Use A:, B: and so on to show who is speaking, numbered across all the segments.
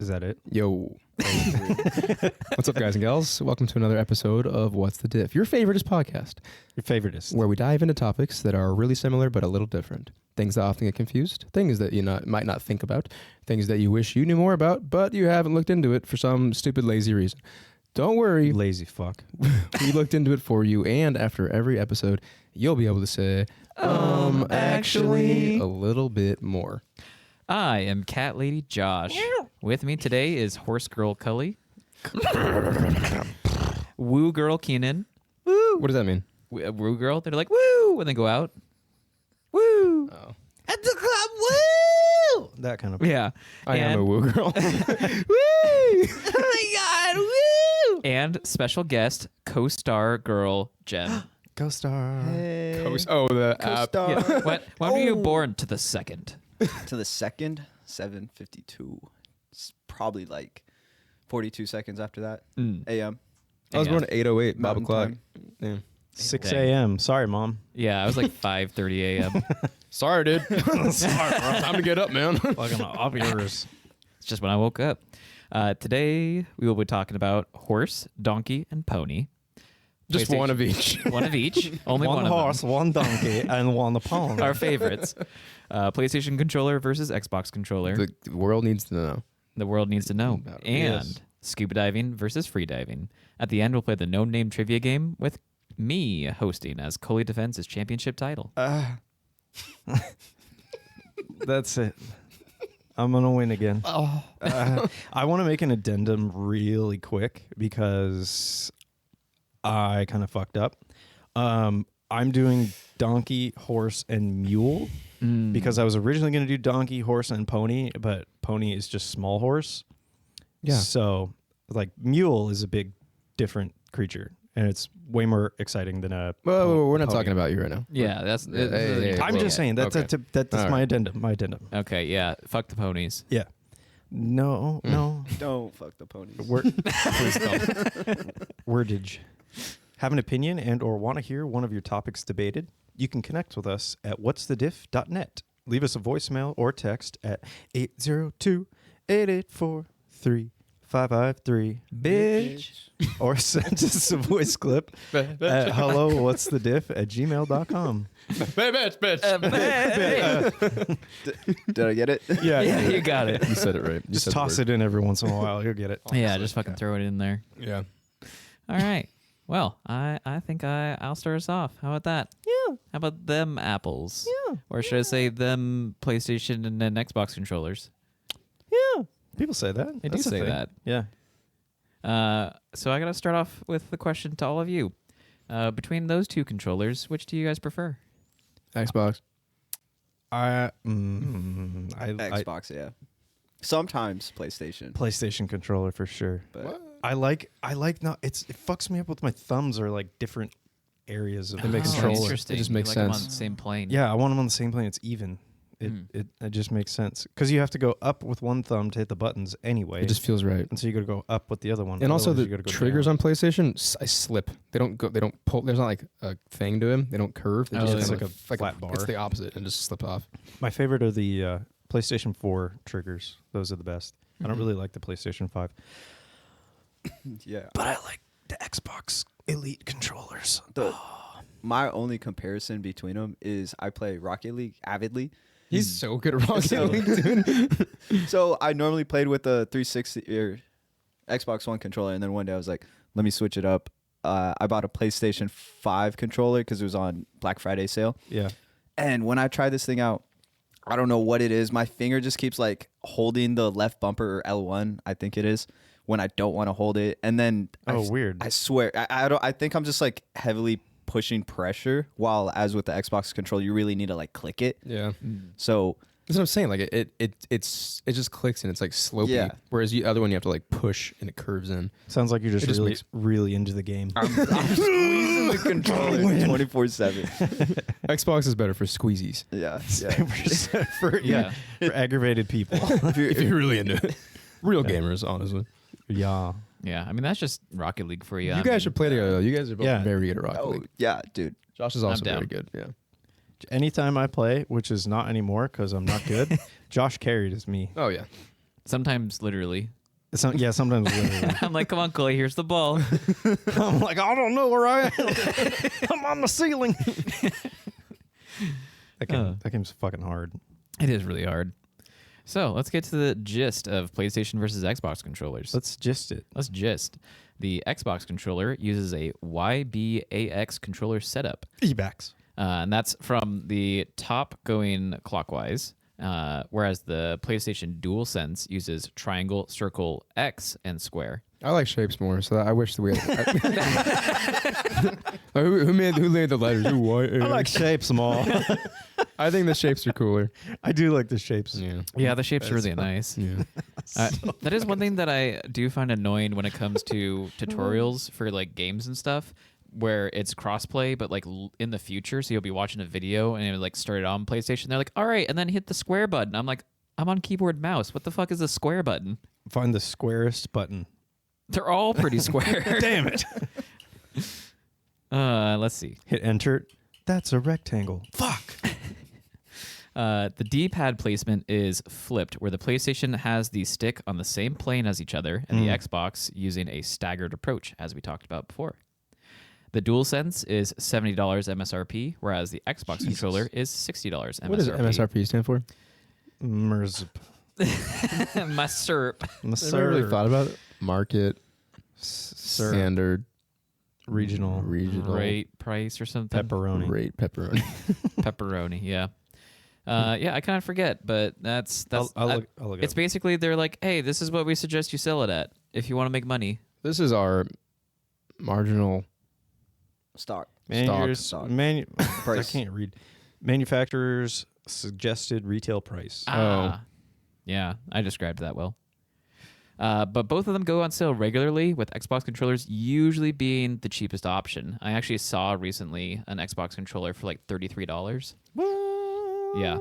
A: Is that it?
B: Yo. What's up, guys and gals? Welcome to another episode of What's the Diff, your favoriteest podcast,
A: Your favoriteest.
B: where we dive into topics that are really similar but a little different. Things that often get confused, things that you might not think about, things that you wish you knew more about, but you haven't looked into it for some stupid, lazy reason. Don't worry.
A: Lazy fuck.
B: We looked into it for you, and after every episode, you'll be able to say, actually, a little bit more.
C: I am Cat Lady Josh. With me today is Horse Girl Cully, Woo Girl Keenan.
B: Woo! What does that mean?
C: Woo Girl, they're like woo when they go out. Woo!
B: Oh.
C: At the club, woo!
A: That kind of.
C: Yeah.
B: I am a woo girl.
C: Woo! Oh my God, woo! And special guest, co-star girl Jen.
A: Co-star.
B: The app.
D: Co-star.
C: Yeah. When were you born to the second?
D: To the second, 7:52. It's probably like 42 seconds after that. A.M.
B: I was born at 8:08, Bob
D: Mountain
B: o'clock.
D: time.
B: Yeah.
A: 6
C: Dang.
A: a.m. Sorry, Mom.
C: Yeah, I was like 5:30 a.m.
B: Sorry, dude. Sorry, bro. Time to get up, man.
A: Fucking up yours.
C: It's just when I woke up. Today, we will be talking about horse, donkey, and pony.
B: Just
C: PlayStation.
B: one of each.
C: One of each. Only one,
A: One
C: of
A: horse,
C: them.
A: one donkey, and one pony.
C: Our favorites. PlayStation controller versus Xbox controller.
B: The world needs to know.
C: The world needs to know.
B: About it.
C: And
A: Yes.
C: scuba diving versus free diving. At the end, we'll play the no-name trivia game with me hosting as Coley defends his championship title.
A: That's it. I'm going to win again.
B: Oh.
A: I want to make an addendum really quick because I kind of fucked up. I'm doing donkey, horse, and mule because I was originally going to do donkey, horse, and pony, but pony is just small horse.
B: Yeah.
A: So, like, mule is a big, different creature, and it's way more exciting than a.
B: Well, we're not
A: pony.
B: talking about you right now.
C: Yeah, that's...
A: I'm just saying that's
B: Okay.
A: that's
B: All
A: my
B: right.
A: addendum. My addendum.
C: Okay, yeah. Fuck the ponies.
A: Yeah. No.
D: Don't fuck the ponies.
B: Please don't.
A: Wordage. Have an opinion and or want to hear one of your topics debated? You can connect with us at what'sthediff.net. Leave us a voicemail or text at 802-884-3553.
C: Bitch.
A: Or send us a voice clip at hellowhat'sthediff@gmail.com.
D: Did I get it?
A: Yeah,
C: Yeah, you got it.
B: You said it right. You
A: Just toss it in every once in a while. You'll get it.
C: Yeah, just fucking throw it in there.
B: Yeah.
C: All right. Well, I think I'll start us off. How about that?
A: Yeah.
C: How about them apples?
A: Yeah.
C: Or should I say them PlayStation and then Xbox controllers?
A: Yeah. People say that.
C: They do
A: That's a
C: say
A: thing.
C: that.
A: Yeah.
C: So I got to start off with the question to all of you. Between those two controllers, which do you guys prefer?
B: Xbox.
D: Xbox, yeah. Sometimes PlayStation.
A: PlayStation controller for sure.
D: But
A: I like not it fucks me up with my thumbs are like different areas of the
B: makes
A: controller.
B: sense.
C: Interesting.
B: It just makes
C: You like them
B: sense.
C: on the same plane.
A: Yeah, I want them on the same plane. It's even. It just makes sense because you have to go up with one thumb to hit the buttons anyway.
B: It just feels right.
A: and so you got to go up with the other one.
B: And also
A: Otherwise
B: the
A: you gotta go
B: triggers
A: down.
B: on PlayStation, I slip. They don't go. They don't pull. There's not like a thing to them. They don't curve. They
C: Oh,
B: just
C: it's
B: kinda
A: like a flat bar.
B: It's the opposite and just slip off.
A: My favorite are the PlayStation 4 triggers. Those are the best. I don't really like the PlayStation 5,
D: yeah.
A: but I like the Xbox Elite controllers.
D: My only comparison between them is I play Rocket League avidly.
B: He's so good at Rocket
D: So-
B: League, dude.
D: So I normally played with the 360 or Xbox One controller, and then one day I was like, let me switch it up. I bought a PlayStation 5 controller because it was on Black Friday sale.
A: Yeah.
D: And when I try this thing out, I don't know what it is. My finger just keeps like holding the left bumper or L1, I think it is, when I don't want to hold it. And then
A: Weird.
D: I swear, I think I'm just like heavily pushing pressure, while as with the Xbox controller, you really need to like click it.
B: Yeah,
D: So
B: that's what I'm saying. Like it just clicks and it's like slopey.
D: Yeah.
B: Whereas the other one you have to like push and it curves in.
A: Sounds like you're just,
B: It just
A: really,
B: makes-
A: really into the game.
D: I'm squeezing the controller 24/7.
B: Xbox is better for squeezies.
D: Yeah,
C: Yeah.
A: for aggravated people.
B: If you're really into it. Real gamers, honestly.
A: Yeah.
C: Yeah. I mean, that's just Rocket League for you.
B: You guys should play together though. You guys are both
A: Yeah.
B: very good at Rocket
D: Oh
B: League.
D: yeah, dude.
B: Josh is also
C: down.
B: very good. Yeah.
A: Anytime I play, which is not anymore because I'm not good, Josh carried is me.
B: Oh yeah.
C: Sometimes literally.
A: Sometimes literally.
C: I'm like, come on, Chloe, here's the ball.
A: I'm like, I don't know where I am. I'm on the ceiling. That game's fucking hard.
C: It is really hard. So let's get to the gist of PlayStation versus Xbox controllers.
A: Let's gist it.
C: Let's gist. The Xbox controller uses a YBAX controller setup.
A: E-backs.
C: And that's from the top going clockwise, whereas the PlayStation DualSense uses triangle, circle, X, and square.
B: I like shapes more, so I wish that we had... who laid the letters? Ooh, why,
A: I like shapes more.
B: I think the shapes are cooler.
A: I do like the shapes.
C: Yeah, the shapes are really nice.
B: Yeah.
C: That is one thing that I do find annoying when it comes to tutorials for like games and stuff, where it's crossplay, but like in the future, so you'll be watching a video and it like started on PlayStation. They're like, all right, and then hit the square button. I'm like, I'm on keyboard mouse. What the fuck is a square button?
A: Find the squarest button.
C: They're all pretty square.
A: Damn it.
C: Let's see.
A: Hit enter. That's a rectangle. Fuck.
C: The D-pad placement is flipped, where the PlayStation has the stick on the same plane as each other, and the Xbox using a staggered approach, as we talked about before. The DualSense is $70 MSRP, whereas the Xbox controller is $60 MSRP.
B: What does MSRP stand for?
A: MRSP.
C: My syrup.
B: Never really thought about it. Market, standard,
A: regional
C: Rate, price, or something.
A: pepperoni.
B: rate, pepperoni.
C: Pepperoni, yeah. Yeah, I kind of forget, but that's
A: I'll look
C: it's
A: up.
C: basically they're like, hey, this is what we suggest you sell it at if you want to make money.
B: This is our marginal
D: Stock.
A: Stock. I
D: Price.
A: can't read. Manufacturer's suggested retail price.
C: Yeah, I described that well. But both of them go on sale regularly, with Xbox controllers usually being the cheapest option. I actually saw recently an Xbox controller for like $33.
A: What?
C: Yeah,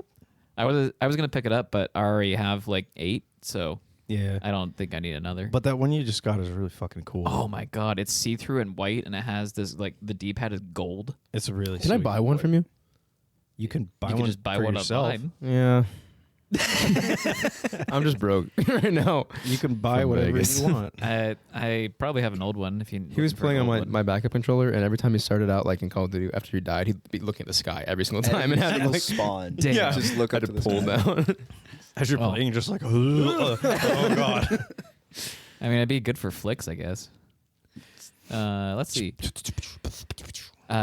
C: I was gonna pick it up, but I already have like 8, so
A: Yeah.
C: I don't think I need another.
A: But that one you just got is really fucking cool.
C: Oh my god, it's see-through and white, and it has this like the D-pad is gold.
A: It's really.
B: Can I
A: sweet.
B: buy one from you?
A: You can buy
C: You
A: one.
C: can just buy
A: for
C: one
A: yourself.
C: online.
B: Yeah. I'm just broke right now.
A: You can buy
B: From
A: whatever
B: Vegas.
A: you want.
C: I probably have an old one. If you
B: He was
C: looking for an
B: playing on
C: old one.
B: my backup controller, and every time he started out, like in Call of Duty, after he died, he'd be looking at the sky every single time and had to
D: Single
B: like
D: spawn.
C: Damn.
B: Yeah.
D: Just look
B: had
D: up
B: to
D: to the
B: pull
D: sky.
B: down.
A: As you're
C: Oh.
A: playing, just like, oh god.
C: I mean, it'd be good for flicks, I guess. Let's see.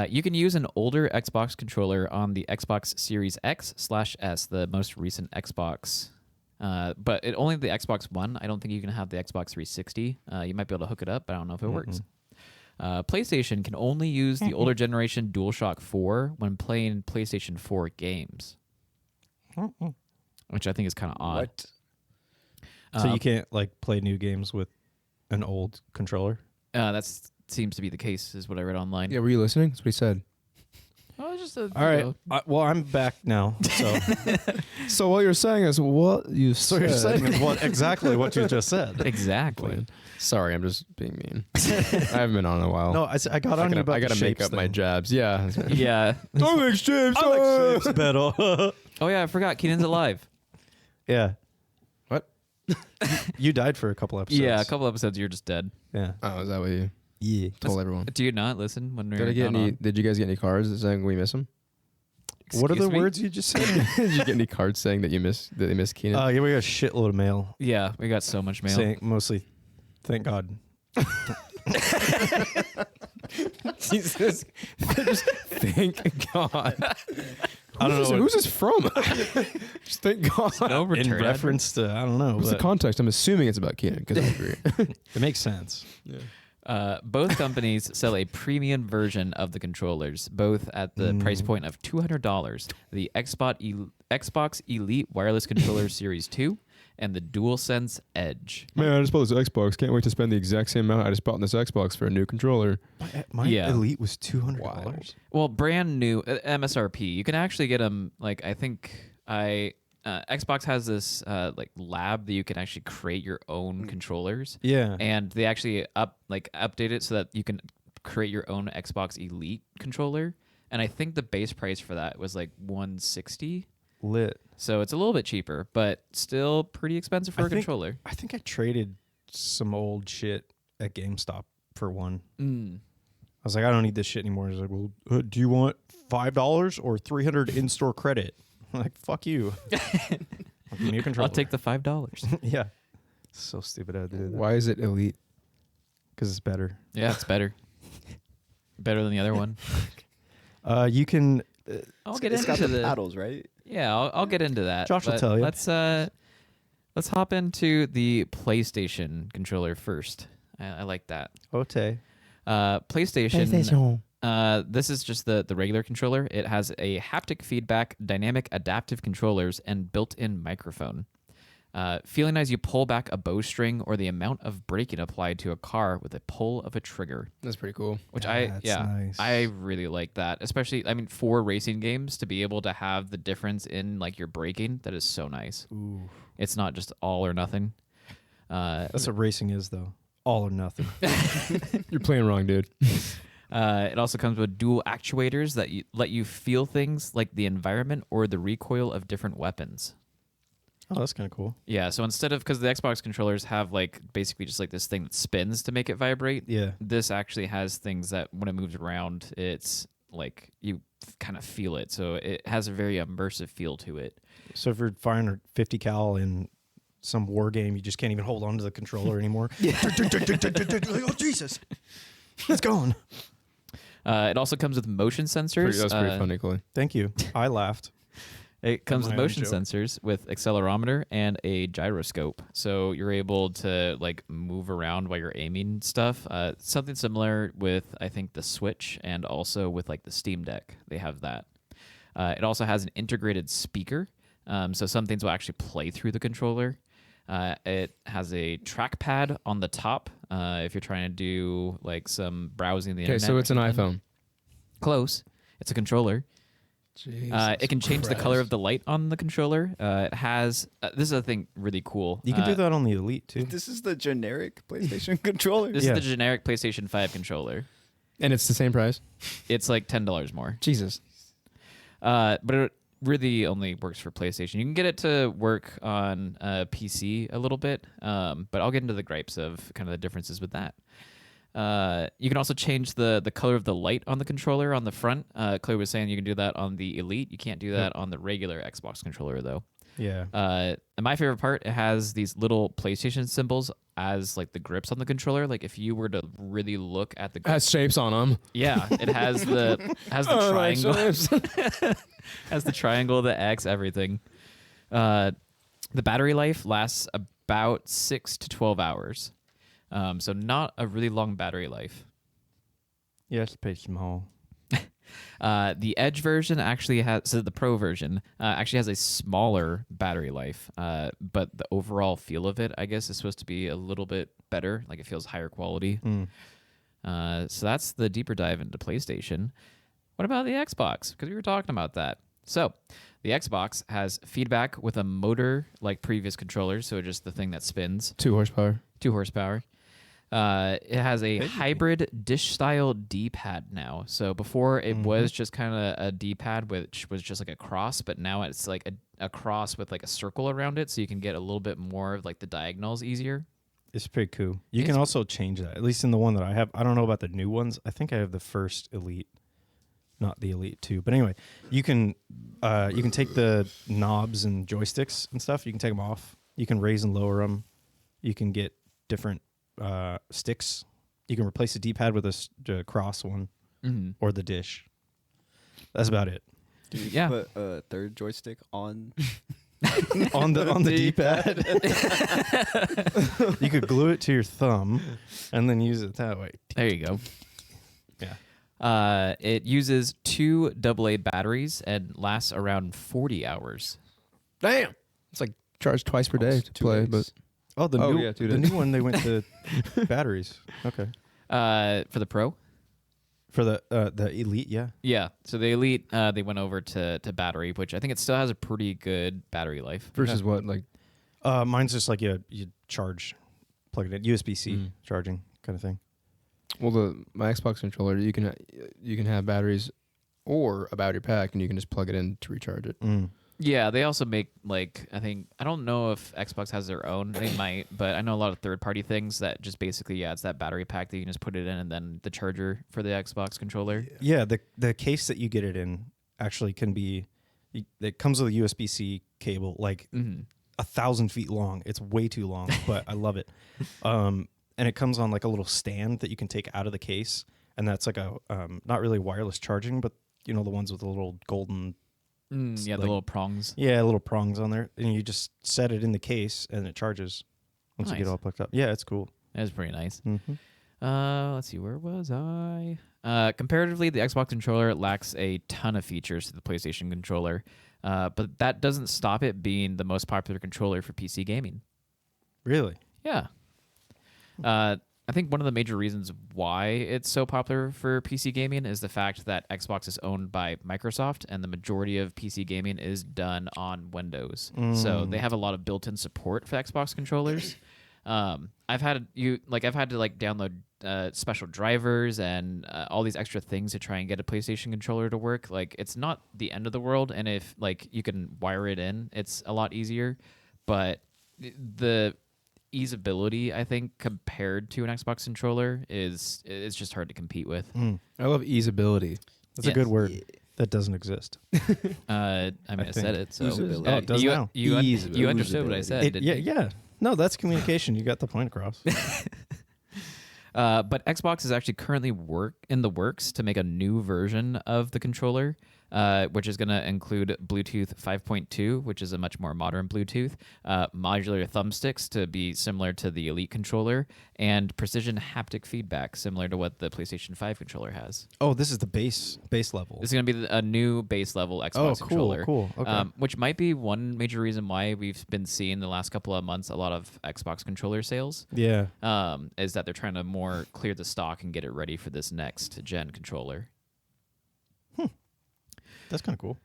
C: You can use an older Xbox controller on the Xbox Series X/S, the most recent Xbox. But only the Xbox One. I don't think you can have the Xbox 360. You might be able to hook it up, but I don't know if it works. PlayStation can only use the older generation DualShock 4 when playing PlayStation 4 games, which I think is kind of odd.
D: What?
A: So you can't like play new games with an old controller.
C: That seems to be the case, is what I read online.
B: Yeah, were you listening? That's what he said.
C: Oh, it's just
A: All right. Well, I'm back now. So,
B: So what you're saying is what you
A: so you're saying is exactly what you just said.
C: Exactly.
B: Sorry, I'm just being mean. I haven't been on in a while.
A: No, I got on you about
B: I gotta
A: the
B: make
A: shapes
B: up my
A: thing.
B: jabs. Yeah.
C: Yeah.
B: Don't make shapes.
A: I like shapes better.
C: Oh yeah, I forgot. Keenan's alive.
A: Yeah.
B: What?
A: You died for a couple episodes.
C: Yeah, a couple episodes you're just dead.
A: Yeah.
B: Oh, is that what you
A: Yeah.
B: told everyone?
C: Do you not listen when we're
B: Did
C: not on?
B: you guys get any cards saying we miss him?
A: What are the
C: Excuse me?
A: words you just said?
B: Did you get any cards saying that they miss Keenan?
A: Yeah, we got a shitload of mail
C: Yeah, we got so much mail.
A: saying mostly, thank God.
B: Jesus. Thank God.
A: I don't know
B: Who's this from? Just thank God.
C: No
A: in
C: return.
A: reference to, I don't know.
B: What's the
A: But
B: context? I'm assuming it's about Keenan because I agree.
A: it makes sense.
C: Both companies sell a premium version of the controllers, both at the price point of $200. The Xbox Elite Wireless Controller Series 2 and the DualSense Edge.
B: Man, I just bought this Xbox. Can't wait to spend the exact same amount I just bought in this Xbox for a new controller.
A: My
C: Yeah.
A: Elite was $200.
B: Wow.
C: Well, brand new MSRP. You can actually get them. Like I think Xbox has this like lab that you can actually create your own controllers.
A: Yeah.
C: And they actually update it so that you can create your own Xbox Elite controller. And I think the base price for that was like $160.
A: Lit.
C: So it's a little bit cheaper, but still pretty expensive for a controller.
A: I think I traded some old shit at GameStop for one. I was like, I don't need this shit anymore. He's like, well, do you want $5 or 300 in-store credit? I'm like, fuck you. Give me a controller.
C: I'll take the $5.
A: Yeah. So stupid I had to do that.
B: Why is it elite?
A: Because it's better.
C: Yeah, it's better. Better than the other one.
A: You can...
C: I'll get
D: It's got
C: into
D: the
C: the
D: paddles, right?
C: Yeah, I'll get into that.
A: Josh will
C: but
A: tell you.
C: Let's hop into the PlayStation controller first. I like that.
A: Ote.
C: PlayStation. This is just the regular controller. It has a haptic feedback, dynamic adaptive controllers, and built-in microphone. Feeling as you pull back a bowstring or the amount of braking applied to a car with a pull of a trigger.
B: That's pretty cool.
C: Which
A: That's nice.
C: I really like that. Especially, I mean, for racing games to be able to have the difference in like your braking, that is so nice.
A: Ooh.
C: It's not just all or nothing.
A: That's what racing is, though. All or nothing.
B: You're playing wrong, dude.
C: It also comes with dual actuators that let you feel things like the environment or the recoil of different weapons.
A: Oh, that's kind of cool.
C: Yeah, so instead of, because the Xbox controllers have like basically just like this thing that spins to make it vibrate.
A: Yeah.
C: This actually has things that when it moves around, it's like you kind of feel it. So it has a very immersive feel to it.
A: So if you're firing a 50 cal in some war game, you just can't even hold on to the controller anymore. Yeah. Oh, Jesus. It's gone.
C: It also comes with motion sensors.
B: That's pretty funny, Chloe.
A: Thank you. I laughed.
C: It comes
A: My
C: with
A: own
C: motion
A: joke.
C: sensors with accelerometer and a gyroscope. So you're able to like move around while you're aiming stuff. Something similar with, I think, the Switch and also with like the Steam Deck. They have that. It also has an integrated speaker. So some things will actually play through the controller. It has a trackpad on the top if you're trying to do like some browsing the internet.
B: Okay, so
C: or
B: it's an
C: something.
B: iPhone.
C: Close. It's a controller. It can change the color of
B: Christ.
C: the light on the controller. It has this is I think really cool.
A: You can do that on the Elite, too.
D: This is the generic PlayStation controller.
C: This
A: Yeah.
C: is the generic PlayStation 5 controller.
B: And it's the same price?
C: It's like $10 more.
B: Jesus.
C: But it really only works for PlayStation. You can get it to work on PC a little bit, but I'll get into the gripes of kind of the differences with that. You can also change the color of the light on the controller on the front. Claire was saying you can do that on the Elite. You can't do that on the regular Xbox controller, though.
A: Yeah.
C: And my favorite part, it has these little PlayStation symbols as like the grips on the controller. Like if you were to really look at the
B: It has shapes on them.
C: yeah, it has the triangle, has the triangle, the X, everything. The battery life lasts about 6 to 12 hours. So not a really long battery life.
A: Yeah, it's pretty small.
C: The Edge version actually has, so the Pro version actually has a smaller battery life, but the overall feel of it, I guess, is supposed to be a little bit better. Like it feels higher quality. So that's the deeper dive into PlayStation. What about the Xbox? Because we were talking about that. So the Xbox has feedback with a motor like previous controllers, so just the thing that spins.
B: 2 horsepower.
C: 2 horsepower. It has a hybrid dish-style D-pad now. So before it was just kind of a D-pad, which was just like a cross, but now it's like a cross with like a circle around it, so you can get a little bit more of like the diagonals easier.
A: It's pretty cool. You can also change that, at least in the one that I have. I don't know about the new ones. I think I have the first Elite, not the Elite 2. But anyway, you can take the knobs and joysticks and stuff. You can take them off. You can raise and lower them. You can get different sticks. You can replace the D-pad with a cross one or the dish. That's about it.
D: Dude,
C: Yeah.
D: Put a third joystick on.
A: on the D-pad. You could glue it to your thumb and then use it that way.
C: There you go.
A: Yeah.
C: It uses 2 AA batteries and lasts around 40 hours.
B: Damn. It's like charged twice per day
D: Almost
B: to
D: 2
B: play,
D: days.
B: but
A: Oh, the
B: Oh,
A: new
B: yeah, 2
A: the
B: days.
A: new one they went to batteries. Okay.
C: For the Pro?
A: For the Elite, yeah.
C: Yeah. So the Elite, they went over to battery, which I think it still has a pretty good battery life.
B: versus what? Like,
A: Mine's just like you charge, plug it in, USB-C charging kind of thing.
B: well, my Xbox controller, you can have batteries or a battery pack, and you can just plug it in to recharge it.
C: Yeah, they also make like I don't know if Xbox has their own. They might, but I know a lot of third-party things that just basically it's that battery pack that you can just put it in, and then the charger for the Xbox controller.
A: Yeah, the case that you get it in actually can be. It comes with a USB-C cable, like 1,000 feet long. It's way too long, but I love it. And it comes on like a little stand that you can take out of the case, and that's like a not really wireless charging, but the ones with the little golden.
C: Yeah,
A: like,
C: the little prongs.
A: Yeah, little prongs on there, and you just set it in the case, and it charges once you get
C: Nice.
A: it all plugged up. Yeah, it's cool.
C: That's pretty nice.
A: Mm-hmm.
C: Let's see, where was I? Comparatively, the Xbox controller lacks a ton of features to the PlayStation controller, but that doesn't stop it being the most popular controller for PC gaming.
A: Really?
C: Yeah. I think one of the major reasons why it's so popular for PC gaming is the fact that Xbox is owned by Microsoft, and the majority of PC gaming is done on Windows. So they have a lot of built-in support for Xbox controllers. I've had to download special drivers and all these extra things to try and get a PlayStation controller to work. Like, it's not the end of the world, and if like you can wire it in, it's a lot easier. But the easeability, I think, compared to an Xbox controller is just hard to compete with.
B: I love easeability.
A: That's a good word that doesn't exist.
C: I said it. So
D: Usability.
A: Oh, it does
C: you,
A: now.
C: you understood what I said. didn't you?
A: Yeah. No, that's communication. You got the point across.
C: But Xbox is actually currently in the works to make a new version of the controller, which is going to include Bluetooth 5.2, which is a much more modern Bluetooth, modular thumbsticks to be similar to the Elite controller, and precision haptic feedback similar to what the PlayStation 5 controller has.
A: Oh, this is the base level.
C: This is going to be a new base level Xbox controller.
A: Cool. Okay.
C: Which might be one major reason why we've been seeing the last couple of months a lot of Xbox controller sales.
A: Yeah.
C: Is that they're trying to more clear the stock and get it ready for this next gen controller.
A: That's kind of cool.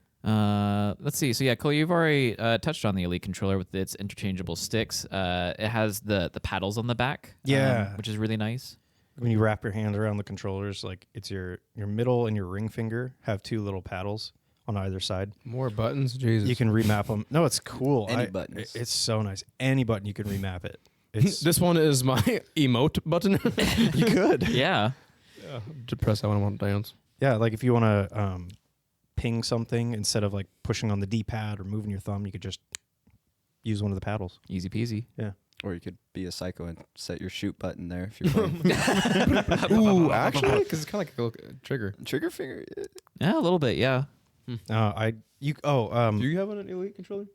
C: Let's see. So yeah, Cole, you've already touched on the Elite controller with its interchangeable sticks. It has the paddles on the back.
A: Yeah.
C: Which is really nice.
A: When you wrap your hand around the controllers, like it's your middle and your ring finger have two little paddles on either side.
B: More buttons, Jesus.
A: You can remap them. No, it's cool.
D: Any buttons.
A: It's so nice. Any button you can remap it. It's
B: This one is my emote button.
A: you could.
C: Yeah.
B: To press that one, I want to dance.
A: Yeah, like if you want to ping something instead of like pushing on the D-pad or moving your thumb, you could just use one of the paddles.
C: Easy peasy.
A: Yeah.
D: Or you could be a psycho and set your shoot button there if you're playing.
B: Ooh, actually, because it's kind of like a little trigger.
D: Trigger finger.
C: Yeah, a little bit. Yeah.
B: Hmm.
A: Do you
B: have an Elite controller?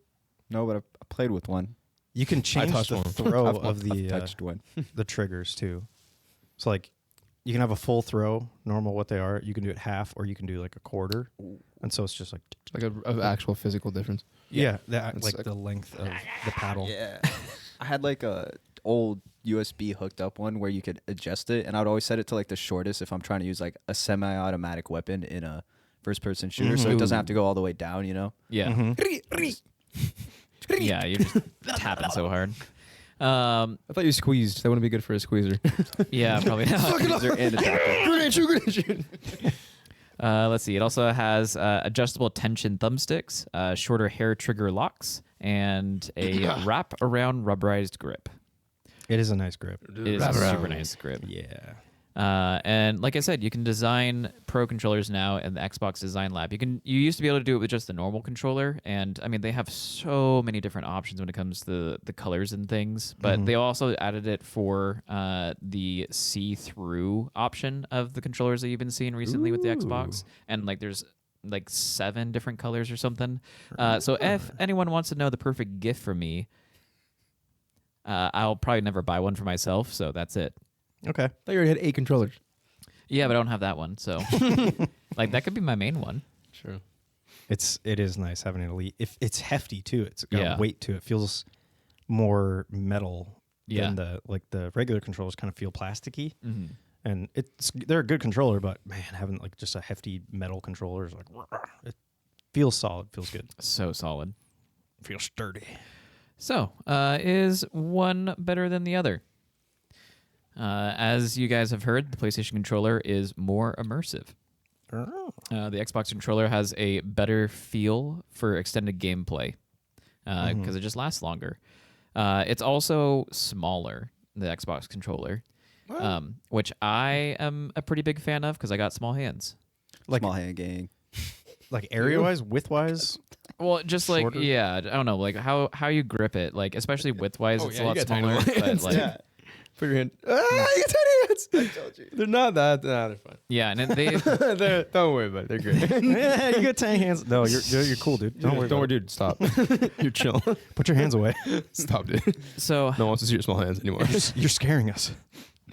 D: No, but I played with one.
A: you can change
B: touched
A: the
B: one.
A: throw
D: I've
A: of the
D: touched one.
A: the triggers too. So like you can have a full throw, normal what they are. You can do it half, or you can do like a quarter, and so it's just like
B: Like an actual physical difference.
A: that
B: It's
A: like
B: like-
A: the length of the paddle.
D: Yeah. I had like a old USB hooked up one where you could adjust it, and I would always set it to like the shortest if I'm trying to use like a semi-automatic weapon in a first-person shooter, so it doesn't have to go all the way down, you know?
C: Yeah. Yeah. You're just tapping so hard.
B: I thought you squeezed. That wouldn't be good for a squeezer.
C: Yeah, probably not.
D: User and adapter.
C: Let's see. It also has adjustable tension thumbsticks, shorter hair trigger locks, and a wrap around rubberized grip.
A: It is a nice grip.
C: It is a super nice grip.
A: Yeah.
C: And like I said, you can design pro controllers now in the Xbox Design Lab. You used to be able to do it with just the normal controller, and I mean they have so many different options when it comes to the colors and things. But they also added it for the see-through option of the controllers that you've been seeing recently with the Xbox, and like there's like 7 different colors or something. So if anyone wants to know the perfect gift for me, I'll probably never buy one for myself, so that's it.
A: Okay.
B: I thought you already had 8 controllers.
C: Yeah, but I don't have that one, so like that could be my main one.
B: Sure.
A: It is nice having an Elite. If it's hefty too, it's got
C: Yeah.
A: weight to it. Feels more metal
C: Yeah.
A: than the regular controllers kind of feel plasticky.
C: Mm-hmm.
A: And they're a good controller, but man, having like just a hefty metal controller is like it feels solid, feels good,
C: So solid.
A: feels sturdy.
C: So, is one better than the other? As you guys have heard, the PlayStation controller is more immersive. The Xbox controller has a better feel for extended gameplay because it just lasts longer. It's also smaller, the Xbox controller, which I am a pretty big fan of because I got small hands.
A: Like
D: Small hand gang.
A: like area wise, width wise.
C: Well, just like
A: Shorter?
C: yeah, I don't know, like how you grip it, like especially width wise,
B: Oh,
C: it's
B: yeah,
C: a
B: you
C: lot
B: got tiny
C: smaller.
B: little
C: But
B: hands.
C: like
B: Put your hand. You got tiny hands. I told you. They're not that. Nah, they're fine.
C: yeah, and they
B: Don't worry about it. They're great.
A: Yeah, you got tiny hands. No, you're cool, dude. Don't worry.
B: Don't worry,
A: about
B: dude. Stop. You're chill.
A: it. Put your hands away.
B: Stop, dude.
C: so
B: No one wants to see your small hands anymore.
A: You're scaring us.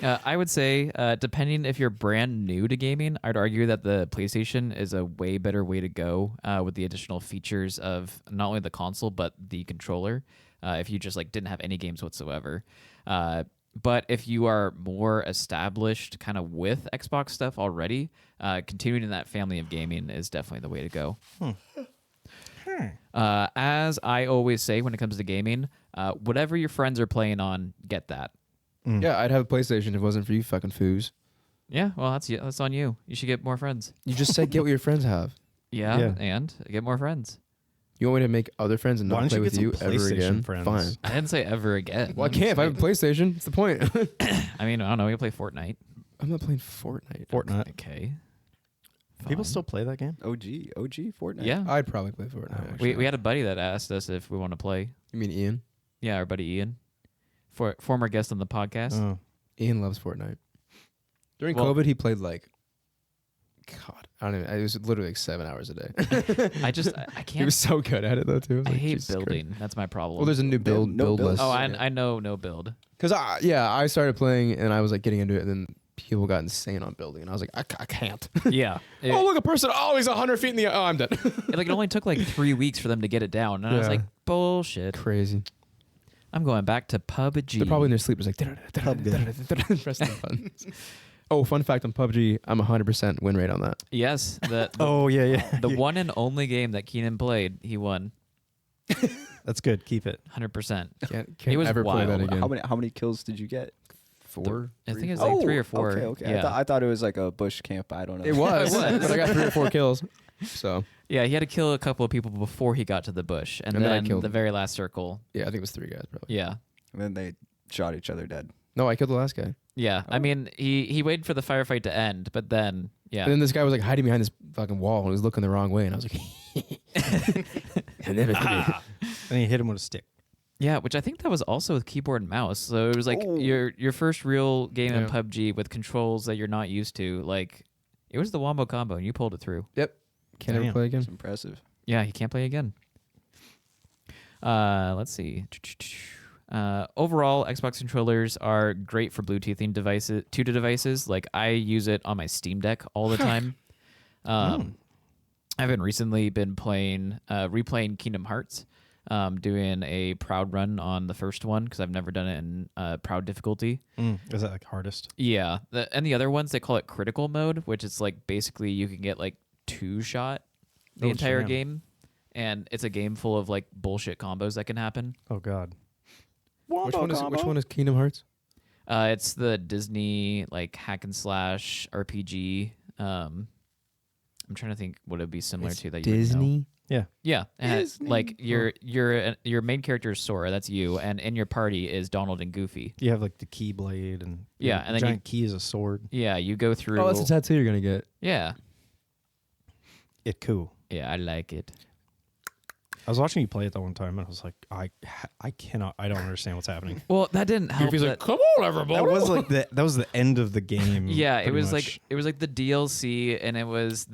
C: I would say, depending if you're brand new to gaming, I'd argue that the PlayStation is a way better way to go with the additional features of not only the console but the controller. If you just like didn't have any games whatsoever, but if you are more established, kind of with Xbox stuff already, continuing in that family of gaming is definitely the way to go. As I always say when it comes to gaming, whatever your friends are playing on, get that.
B: Yeah, I'd have a PlayStation if it wasn't for you fucking foos.
C: Yeah, well, that's on you. You should get more friends.
B: You just said get what your friends have.
C: Yeah,
A: Yeah.
C: and get more friends.
B: You want me to make other friends and
A: Why
B: not
A: don't
B: play
A: you
B: with
A: get
B: you
A: some
B: ever
A: PlayStation
B: again?
A: friends?
B: Fine.
C: I didn't say ever again.
B: Well, I can't if I have a PlayStation. What's the point?
C: I mean, I don't know. You play Fortnite.
B: I'm not playing Fortnite.
A: Fortnite.
C: Okay.
A: People
C: Fine.
A: still play that game?
D: OG Fortnite.
C: Yeah.
B: I'd probably play Fortnite.
A: Oh,
B: actually.
C: We had a buddy that asked us if we want to play.
B: You mean Ian?
C: Yeah, our buddy Ian, former guest on the podcast.
A: Oh.
B: Ian loves Fortnite. During
C: Well-
B: COVID, he played like, God, I don't even. It was literally like 7 hours a day.
C: I
B: He
C: can't.
B: was so good at it though too.
C: I hate building. That's my problem.
B: Well, there's a new build
D: No build.
B: list.
C: oh, I know no build.
B: Because I started playing and I was like getting into it, and then people got insane on building, and I was like, I can't.
C: Yeah. It,
B: Oh, look, a person. Oh, he's 100 feet in the. Oh, I'm dead.
C: it only took like 3 weeks for them to get it down, and I was
B: Yeah.
C: like, bullshit.
B: Crazy.
C: I'm going back to PUBG.
B: They're probably in their sleep. It's like pressing the buttons. Oh, fun fact on PUBG, I'm 100% win rate on that.
C: Yes. The
A: Oh yeah.
C: the one and only game that Keenan played, he won
A: That's good. Keep it.
C: 100%.
B: Can't
C: He was
B: ever play that
C: wild.
B: again.
D: How many kills did you get?
B: 4.
C: I think it was like 3 or 4.
D: Okay.
C: Yeah.
D: I thought it was like a bush camp. I don't know.
B: It was.
C: It was.
B: But I got 3 or 4 kills. So
C: Yeah, he had to kill a couple of people before he got to the bush, and
B: And then I
C: then
B: killed
C: the
B: him.
C: very last circle.
B: yeah, I think it was 3 guys probably.
C: Yeah,
D: And then they shot each other dead.
B: No, I killed the last guy.
C: yeah. I
D: Oh.
C: mean, he waited for the firefight to end, but then yeah,
B: And then this guy was like hiding behind this fucking wall and he was looking the wrong way, and I was like, and then
A: And he hit him with a stick.
C: yeah. Which I think that was also with keyboard and mouse. So it was like
D: Oh.
C: your first real game in
B: Yeah.
C: PUBG with controls that you're not used to. Like it was the wombo combo, and you pulled it through.
B: Yep. Can't ever
A: Damn.
B: play again.
D: It's impressive.
C: Yeah, he can't play again. Let's see. Overall, Xbox controllers are great for Bluetoothing devices to devices. Like I use it on my Steam Deck all the time. I've recently been replaying Kingdom Hearts, doing a proud run on the first one because I've never done it in proud difficulty.
A: Is that like hardest?
C: Yeah, and the other ones they call it critical mode, which is like basically you can get like 2-shot the
A: Oh,
C: entire
A: damn.
C: game, and it's a game full of like bullshit combos that can happen.
A: Oh God.
B: Which one is Kingdom Hearts?
C: It's the Disney like hack and slash RPG. I'm trying to think what it'd be similar to that. You would know.
A: Yeah.
C: Yeah, and
D: Disney.
C: like your main character is Sora, that's you, and in your party is Donald and Goofy.
A: You have like the keyblade and
C: Yeah,
A: the
C: and then
A: giant key is a sword.
C: Yeah, you go through.
B: Oh, that's a tattoo you're gonna get.
C: Yeah,
A: It cool.
C: yeah, I like it.
A: I was watching you play it that one time, and I was like, I cannot. I don't understand what's happening.
C: Well, that didn't help.
B: Goofy's
C: that-
B: like, come on, everybody.
A: That was like that was the end of the game.
C: Yeah, it
A: pretty
C: was
A: much.
C: like the DLC, and it was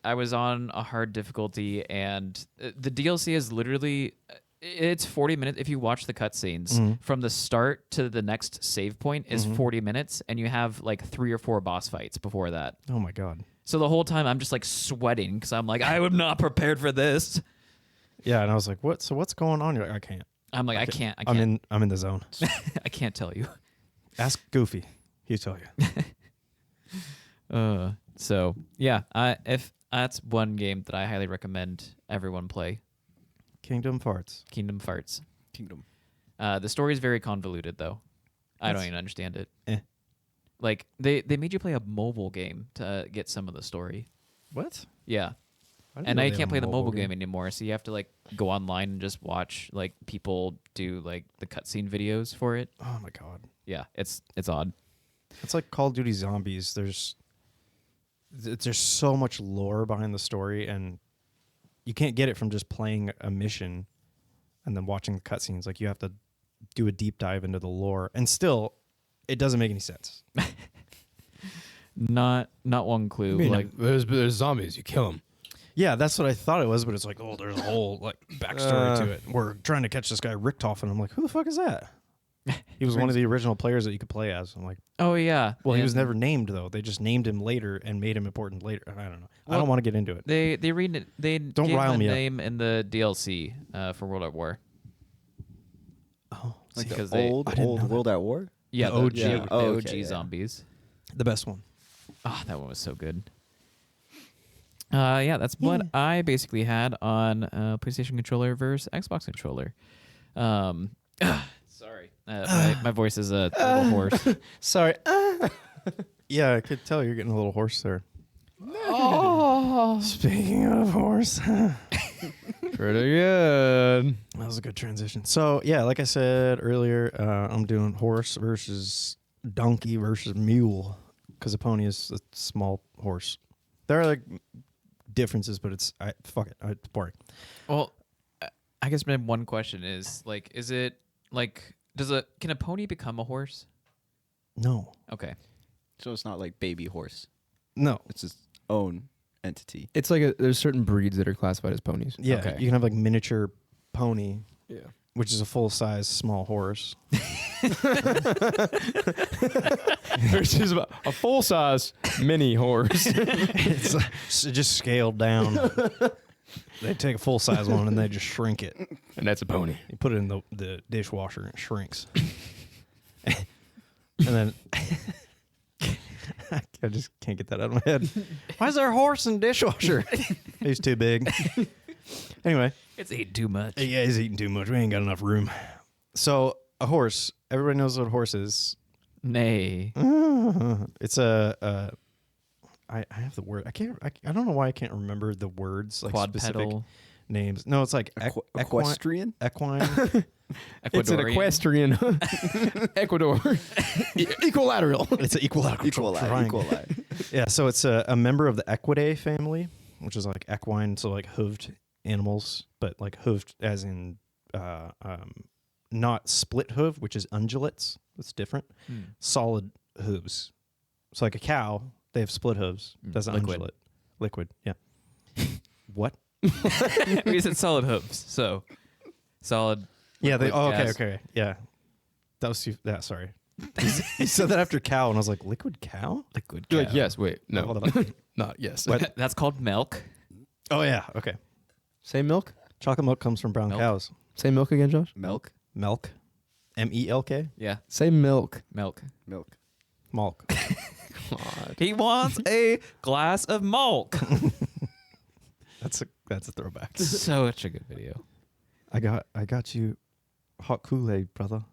C: I was on a hard difficulty, and the DLC is literally it's 40 minutes. If you watch the cutscenes from the start to the next save point is 40 minutes, and you have like 3 or 4 boss fights before that.
A: Oh my God.
C: So the whole time I'm just like sweating because I'm like I am not prepared for this.
A: Yeah, and I was like, what? So what's going on? You're like, I can't.
C: I'm like I can't.
A: I'm in the zone.
C: I can't tell you.
A: Ask Goofy. He'll tell you.
C: So yeah, if that's one game that I highly recommend everyone play.
A: Kingdom Farts.
C: Kingdom Farts.
D: Kingdom.
C: The story is very convoluted, though. I don't
A: That's-
C: even understand it.
A: Eh.
C: Like they made you play a mobile game to get some of the story.
A: What?
C: Yeah.
A: I didn't
C: And
A: know
C: now you
A: they had
C: can't
A: a
C: play the mobile game anymore, so you have to like go online and just watch like people do like the cutscene videos for it.
A: Oh my god.
C: Yeah, it's odd.
A: It's like Call of Duty Zombies. There's so much lore behind the story, and you can't get it from just playing a mission and then watching the cutscenes. Like you have to do a deep dive into the lore, and still, it doesn't make any sense.
C: Not one clue.
B: I mean,
C: like
B: there's zombies. You kill them.
A: Yeah, that's what I thought it was, but it's like, oh, there's a whole like backstory to it. We're trying to catch this guy Richtoff, and I'm like, who the fuck is that? He was one of the original players that you could play as. I'm like,
C: oh yeah.
A: well, he was
C: And
A: never named though. They just named him later and made him important later. I don't know. I
C: Well,
A: don't want to get into it.
C: They read it. They
A: Don't
C: gave
A: rile
C: the
A: me up.
C: name in the DLC for World at War.
A: Oh,
D: Like
C: because
D: the
C: they-
D: old
A: I didn't know
D: World at War.
C: Yeah,
A: The OG.
C: the
D: Oh,
C: OG
D: okay, yeah.
C: zombies.
A: the best one.
C: Oh, that one was so good. Yeah, that's what I basically had on PlayStation controller versus Xbox controller. Sorry, my voice is a little hoarse.
A: Sorry. Yeah, I could tell you're getting a little hoarse there.
B: Oh,
A: Speaking of horse, that
B: pretty good.
A: was a good transition. So yeah, like I said earlier, I'm doing horse versus donkey versus mule because a pony is a small horse. There are like differences, but it's boring.
C: Well, I guess my one question is like, is it like can a pony become a horse?
A: No,
C: Okay.
D: So it's not like baby horse.
A: no.
D: It's its own entity.
B: It's like there's certain breeds that are classified as ponies.
A: Yeah,
C: Okay.
A: you can have like miniature pony,
B: Yeah.
A: which is a full size small horse.
B: There's just a full size mini horse.
A: It's just scaled down. They take a full size one and they just shrink it.
B: And that's a pony.
A: You put it in the dishwasher and it shrinks. And then I just can't get that out of my head. Why is there a horse in the dishwasher? He's too big. Anyway,
C: It's eating too much.
A: yeah, he's eating too much. We ain't got enough room. So a horse. Everybody knows what a horse is.
C: Nay.
A: It's a. I have the word. I don't know why I can't remember the words like specific
C: Quadpedal.
A: names. No, it's like
D: Equestrian?
A: equine.
B: It's an equestrian. Ecuador. Equilateral.
A: It's an equilateral triangle.
D: Equalize.
A: Yeah, so it's a member of the Equidae family, which is like equine, so like hooved animals, but like hooved as in not split hoof, which is ungulates. That's different. Solid hooves. So like a cow, they have split hooves. That's an
C: Liquid.
A: ungulate. Liquid, yeah. What?
C: We said solid hooves, so solid.
A: Yeah, they.
C: liquid
A: Oh, okay,
C: gas.
A: okay, yeah. That was too. Yeah, sorry. You said that after cow, and I was like, liquid cow?
C: Liquid.
B: You're like,
C: cow.
B: yes, wait, no.
A: Hold on.
B: Not yes.
A: What?
C: That's called milk.
A: Oh yeah, okay.
B: Say milk?
A: Chocolate milk comes from brown
C: Milk.
A: cows.
B: Say milk again, Josh?
D: Milk.
A: Milk, MELK,
C: Yeah,
B: Say milk.
C: milk.
D: Milk.
A: milk.
B: God.
C: He wants a glass of milk.
A: That's a throwback.
C: Such a good video.
A: I got you hot Kool-Aid, brother.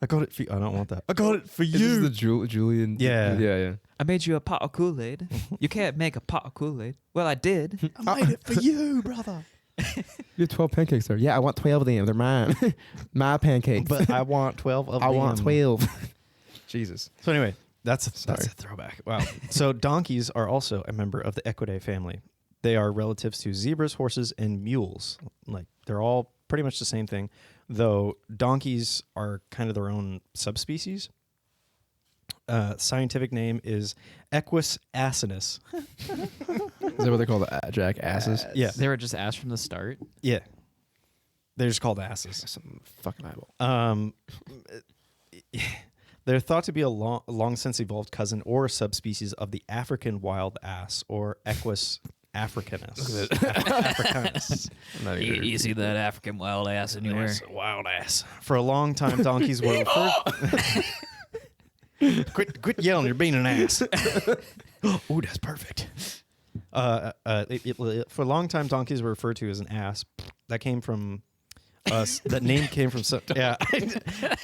A: I got it for you. I don't want that. I got it for
B: This is
A: you.
B: the Julian.
A: Yeah.
B: Yeah.
C: I made you a pot of Kool-Aid. You can't make a pot of Kool-Aid. Well, I did.
A: I made it for you, brother.
B: You have 12 pancakes there. Yeah, I want 12 of them. They're mine. My pancakes.
A: But I want 12 of
B: I
A: them.
B: want 12. Jesus.
A: So anyway, that's a
B: Sorry.
A: throwback. Wow. So donkeys are also a member of the Equidae family. They are relatives to zebras, horses, and mules. Like they're all pretty much the same thing, though donkeys are kind of their own subspecies. Scientific name is Equus asinus.
B: Is that what they call the jack asses?
A: Yeah.
C: They were just asked from the start.
A: Yeah. They're just called asses.
B: Some fucking eyeball.
A: They're thought to be a long since evolved cousin or subspecies of the African wild ass or Equus africanus. Africanus.
B: I'm not even-
C: You see that African wild ass anywhere?
A: Yes, wild ass. For a long time, donkeys were referred. Quit yelling! You're being an ass. Oh, that's perfect. For a long time, donkeys were referred to as an ass. That came from us. That name came from some. Yeah,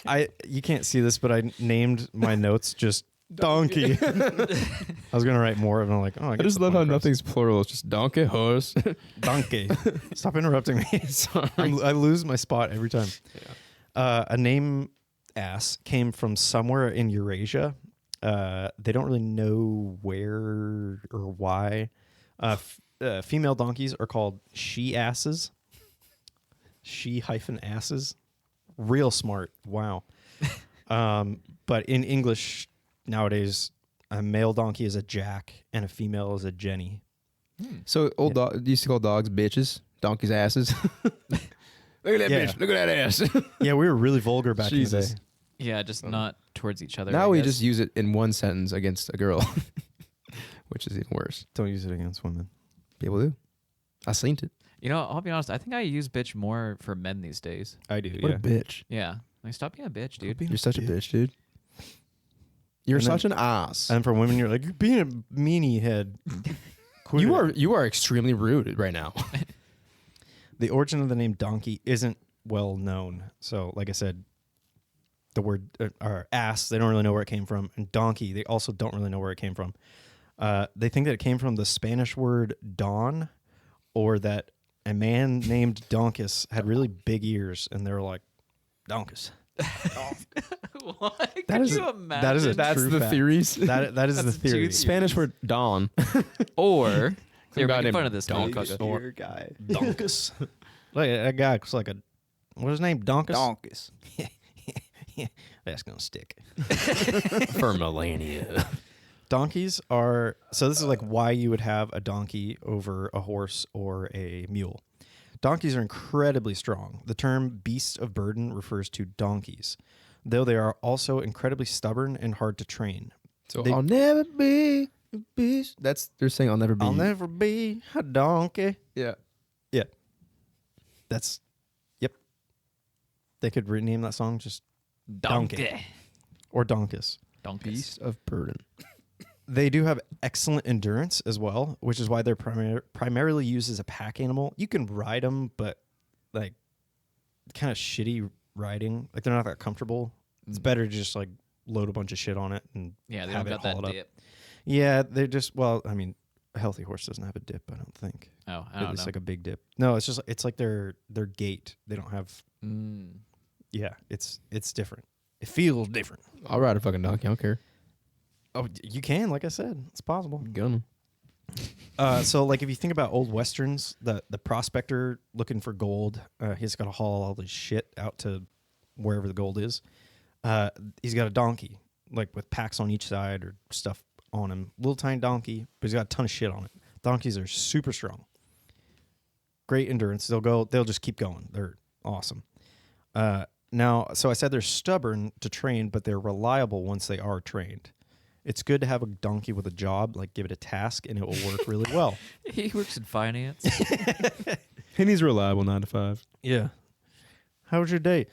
A: I. You can't see this, but I named my notes just Donkey. I was gonna write more, and I'm like, oh,
B: I just love how nothing's plural. It's just donkey, horse.
A: donkey. Stop interrupting me.
B: Sorry.
A: I lose my spot every time. A name ass came from somewhere in Eurasia. They don't really know where or why. Female donkeys are called she asses. She-asses. Real smart. Wow. But in English nowadays, a male donkey is a Jack and a female is a Jenny.
B: So old dog used to call dogs bitches, donkeys asses. Look at that bitch. Look at that ass.
A: Yeah, we were really vulgar back in the day.
B: Jesus.
C: Yeah, just not towards each other.
B: Now
C: I
B: we
C: guess.
B: just use it in one sentence against a girl, which is even worse.
A: Don't use it against women.
B: People do. I seen it.
C: You know, I'll be honest. I think I use bitch more for men these days.
A: I do,
B: What a bitch.
C: Yeah. Like, stop being a bitch, dude.
B: You're such a bitch, dude. You're
A: And then-
B: such an ass.
A: And for women, you're like, you're being a meanie head. Quit it.
B: You are extremely rude right now.
A: The origin of the name donkey isn't well known. So, like I said, the word or ass, they don't really know where it came from. And donkey, they also don't really know where it came from. They think that it came from the Spanish word don, or that a man named Donkus had really big ears, and they were like, Donkus.
C: What?
A: That
C: Could
A: is-
C: you imagine?
A: that is a
B: That's
A: true
B: the
A: fact.
B: theories.
A: That is the
C: That's
A: theory.
C: juicy.
B: Spanish word dawn.
C: Or they're
B: guy
C: making
B: named
C: fun of this
B: Donkus.
C: motherfucker.
D: Your guy.
A: Donkus. Like that guy looks like a, what's his name? Donkus?
D: Donkus.
A: That's gonna stick.
B: For millennia.
A: Donkeys are, so this is like why you would have a donkey over a horse or a mule. Donkeys are incredibly strong. The term beast of burden refers to donkeys, though they are also incredibly stubborn and hard to train.
B: So
A: They-
B: I'll never be a beast. They're saying I'll never be.
A: I'll never be a donkey.
B: Yeah.
A: Yeah. That's, yep. They could rename that song just
C: Donkey.
A: or Donkus.
C: Donkeys.
B: Beast of burden.
A: They do have excellent endurance as well, which is why they're primarily used as a pack animal. You can ride them, but like kind of shitty riding. Like they're not that comfortable. It's better to just like load a bunch of shit on it and
C: Yeah, they
A: have
C: don't
A: it
C: got that
A: hauled up.
C: dip.
A: Yeah, they're just, well, I mean, a healthy horse doesn't have a dip, I don't think.
C: Oh, I
A: At
C: don't
A: least
C: know.
A: like a big dip. No, it's just, it's like their gait. They don't have, yeah, it's different. It feels different.
B: I'll ride a fucking donkey. I don't care.
A: Oh, you can, like I said, it's possible.
B: Gun.
A: So like if you think about old westerns, the prospector looking for gold, he's got to haul all this shit out to wherever the gold is. He's got a donkey, like with packs on each side or stuff on him. Little tiny donkey, but he's got a ton of shit on it. Donkeys are super strong. Great endurance. They'll just keep going. They're awesome. Now, so I said they're stubborn to train, but they're reliable once they are trained. It's good to have a donkey with a job, like give it a task, and it will work really well.
C: He works in finance.
B: And he's reliable 9 to 5.
A: Yeah. How was your day?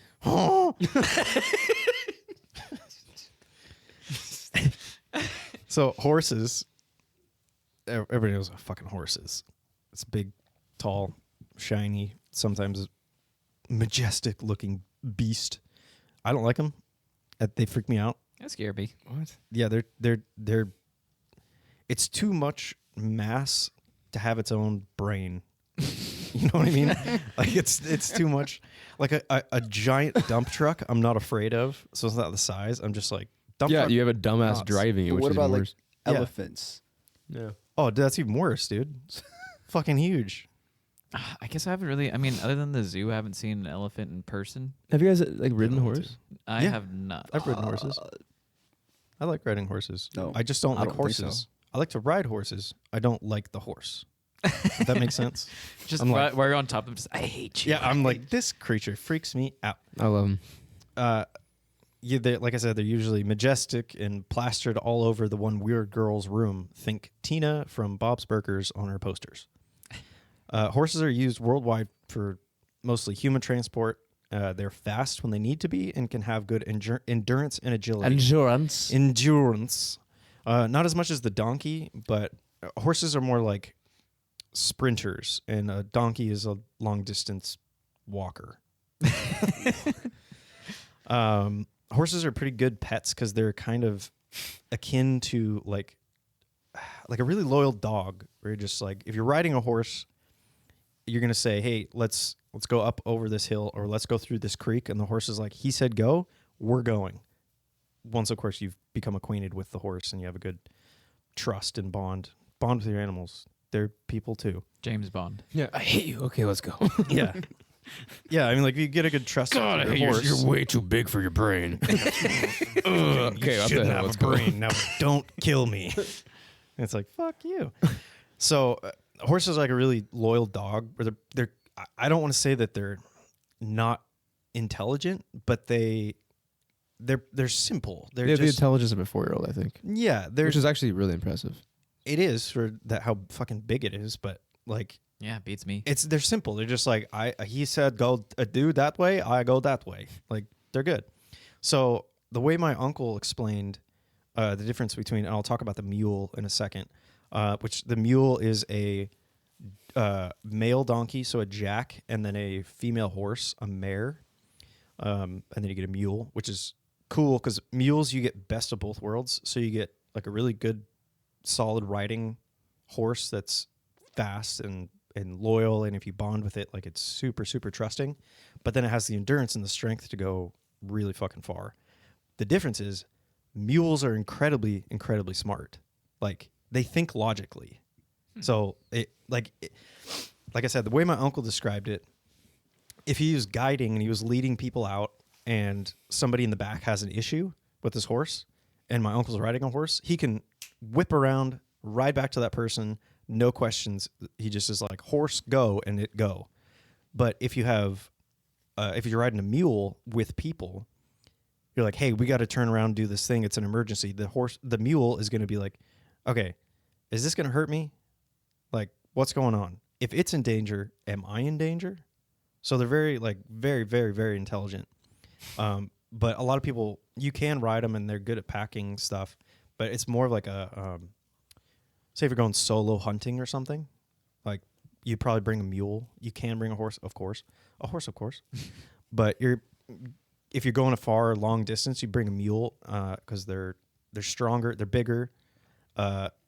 A: So horses, everybody knows what fucking horses. It's big, tall, shiny, sometimes majestic looking beast. I don't like them. They freak me out.
C: That scared me.
B: What?
A: Yeah, they're. It's too much mass to have its own brain. You know what I mean? Like it's too much. Like a giant dump truck, I'm not afraid of. So it's not the size. I'm just like dump
B: Yeah,
A: truck.
B: you have a dumbass
A: nuts.
B: driving it,
D: But
B: which
D: what
B: is
D: about
B: even
D: like
B: worse.
A: Yeah.
D: elephants?
B: Yeah.
A: Oh, dude, that's even worse, dude. Fucking huge.
C: I guess I haven't really. I mean, other than the zoo, I haven't seen an elephant in person.
B: Have you guys like ridden a
A: want
B: horse?
C: I
A: Yeah.
C: have not.
A: I've ridden horses. I like riding horses.
D: No,
A: I just don't
D: I
A: like
D: don't think
A: horses.
D: so.
A: I like to ride horses. I don't like the horse. If that makes sense.
C: Just
A: I'm like-
C: while you're on top of just, I hate you.
A: Yeah, I'm like, this creature freaks me out.
B: I love them.
A: Yeah, like I said, they're usually majestic and plastered all over the one weird girl's room. Think Tina from Bob's Burgers on her posters. Horses are used worldwide for mostly human transport. They're fast when they need to be and can have good endurance and agility. Endurance. Not as much as the donkey, but horses are more like sprinters, and a donkey is a long distance walker. Horses are pretty good pets because they're kind of akin to like a really loyal dog, where you're just like, if you're riding a horse, you're gonna say, hey, let's go up over this hill, or let's go through this creek, and the horse is like, he said go, we're going. Once, of course, you've become acquainted with the horse and you have a good trust and bond with your animals. They're people too.
C: James Bond.
B: Yeah, I hate you. Okay, let's go.
A: Yeah. Yeah, I mean, like, if you get a good trust with your horse.
B: You're way too big for your brain. Okay,
A: You shouldn't have a brain. Now, don't kill me. And it's like, fuck you. So, a horse is like a really loyal dog. Or they're. I don't want to say that they're not intelligent, but they're simple.
B: They have the intelligence of a 4-year-old, I think.
A: Yeah,
B: Which is actually really impressive.
A: it is for that how fucking big it is, but like
C: Yeah, beats me.
A: they're simple. They're just like he said go do that way, I go that way. Like they're good. So the way my uncle explained the difference between, and I'll talk about the mule in a second, which the mule is a male donkey, so a jack, and then a female horse, a mare, and then you get a mule, which is cool because mules you get best of both worlds. So you get like a really good, solid riding horse that's fast and loyal, and if you bond with it, like it's super super trusting. But then it has the endurance and the strength to go really fucking far. The difference is mules are incredibly smart. Like they think logically. So like I said, the way my uncle described it, if he was guiding and he was leading people out and somebody in the back has an issue with his horse and my uncle's riding a horse, he can whip around, ride back to that person, no questions. He just is like, horse go, and it go. But if you have, if you're riding a mule with people, you're like, hey, we got to turn around and do this thing. It's an emergency. The mule is going to be like, okay, is this going to hurt me? Like, what's going on? If it's in danger, am I in danger? So they're very, very intelligent. But a lot of people, you can ride them and they're good at packing stuff, but it's more of like a, say if you're going solo hunting or something, like you'd probably bring a mule. You can bring a horse, of course. But if you're going a far, long distance, you bring a mule because they're stronger, they're bigger,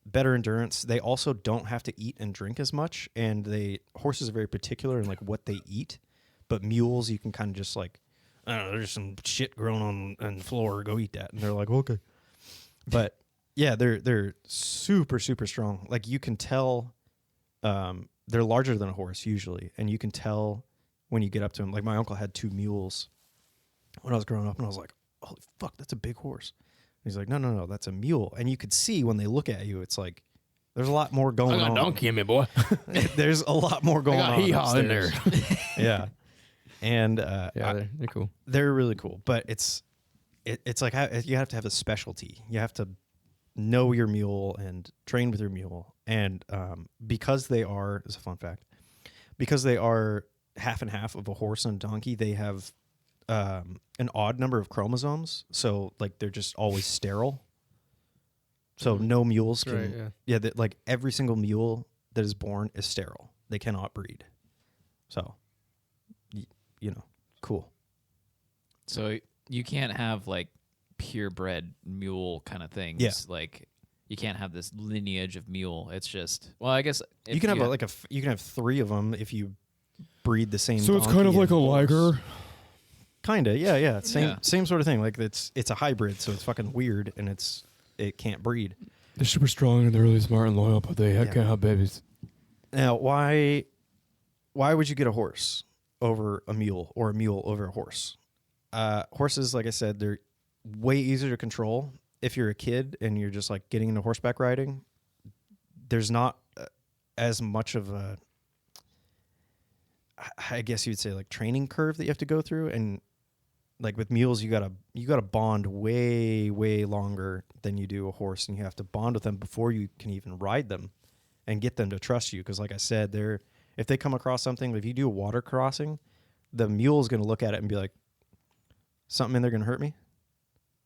A: better endurance. They also don't have to eat and drink as much, and horses are very particular in like what they eat. But mules, you can kind of just like, I don't know, there's some shit growing on the floor, go eat that, and they're like, okay. But yeah, they're super super strong. Like you can tell, they're larger than a horse usually, and you can tell when you get up to them. Like my uncle had 2 mules when I was growing up, and I was like, holy fuck, that's a big horse. And he's like, no, that's a mule. And you could see when they look at you, it's like there's a lot more going on.
B: Donkey in me, boy.
A: There's a lot more going on.
B: Hee-haw in there.
A: Yeah. And
B: They're cool.
A: they're really cool, but it's like you have to have a specialty. You have to know your mule and train with your mule. And because they are, this is a fun fact, because they are half and half of a horse and a donkey, they have an odd number of chromosomes. So like they're just always sterile. So no mules can. Right, like every single mule that is born is sterile. They cannot breed. So, cool.
C: So you can't have like purebred mule kind of things.
A: Yeah.
C: Like you can't have this lineage of mule. It's just, well, I guess
A: You can have you can have 3 of them if you breed the same.
B: So it's kind of like a liger.
A: Kinda, yeah. Same sort of thing. Like it's a hybrid, so it's fucking weird, and it can't breed.
B: They're super strong and they're really smart and loyal, but they can't have babies.
A: Now, why would you get a horse over a mule or a mule over a horse? Horses, like I said, they're way easier to control. If you're a kid and you're just like getting into horseback riding, there's not as much of a, I guess you'd say, like training curve that you have to go through. And like with mules, you gotta bond way longer than you do a horse, and you have to bond with them before you can even ride them and get them to trust you. Because like I said, if they come across something, if you do a water crossing, the mule is going to look at it and be like, something in there going to hurt me?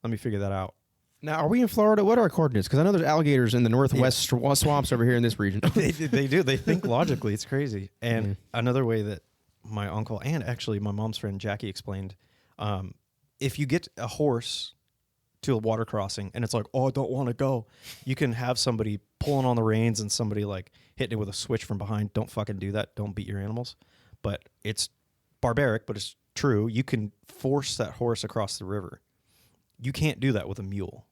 A: Let me figure that out.
B: Now, are we in Florida? What are our coordinates? Because I know there's alligators in the northwest swamps over here in this region.
A: They do. They think logically. It's crazy. And another way that my uncle and actually my mom's friend Jackie explained, if you get a horse to a water crossing and it's like, oh, I don't want to go. You can have somebody pulling on the reins and somebody like hitting it with a switch from behind. Don't fucking do that. Don't beat your animals. But it's barbaric, but it's true. You can force that horse across the river. You can't do that with a mule.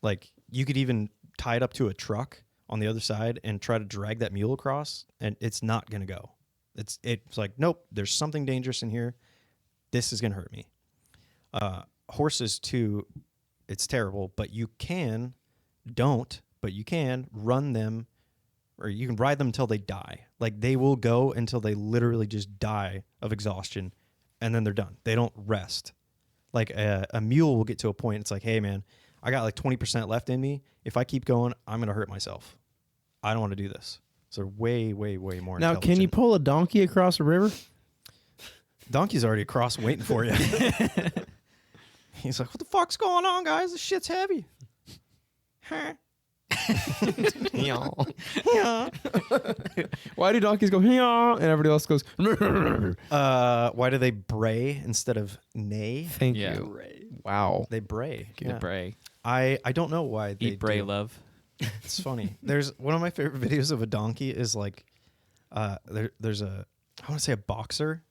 A: Like, you could even tie it up to a truck on the other side and try to drag that mule across, and it's not going to go. It's like, nope, there's something dangerous in here. This is going to hurt me. Horses, too, it's terrible, but you can run them, or you can ride them until they die. Like, they will go until they literally just die of exhaustion, and then they're done. They don't rest. Like, a mule will get to a point, it's like, hey, man, I got like 20% left in me. If I keep going, I'm going to hurt myself. I don't want to do this. So they're way, way, way more
B: Now,
A: intelligent.
B: can you pull a donkey across a river?
A: Donkey's already across waiting for you. He's like, what the fuck's going on, guys? This shit's heavy. Huh?
B: Yeah. Why do donkeys go yeah and everybody else goes?
A: Why do they bray instead of neigh?
B: Thank
C: Yeah.
B: you. Wow.
A: They bray.
C: The bray.
A: I don't know why they
C: Eat, bray,
A: do.
C: love.
A: It's funny. There's one of my favorite videos of a donkey is like, there's a, I want to say a boxer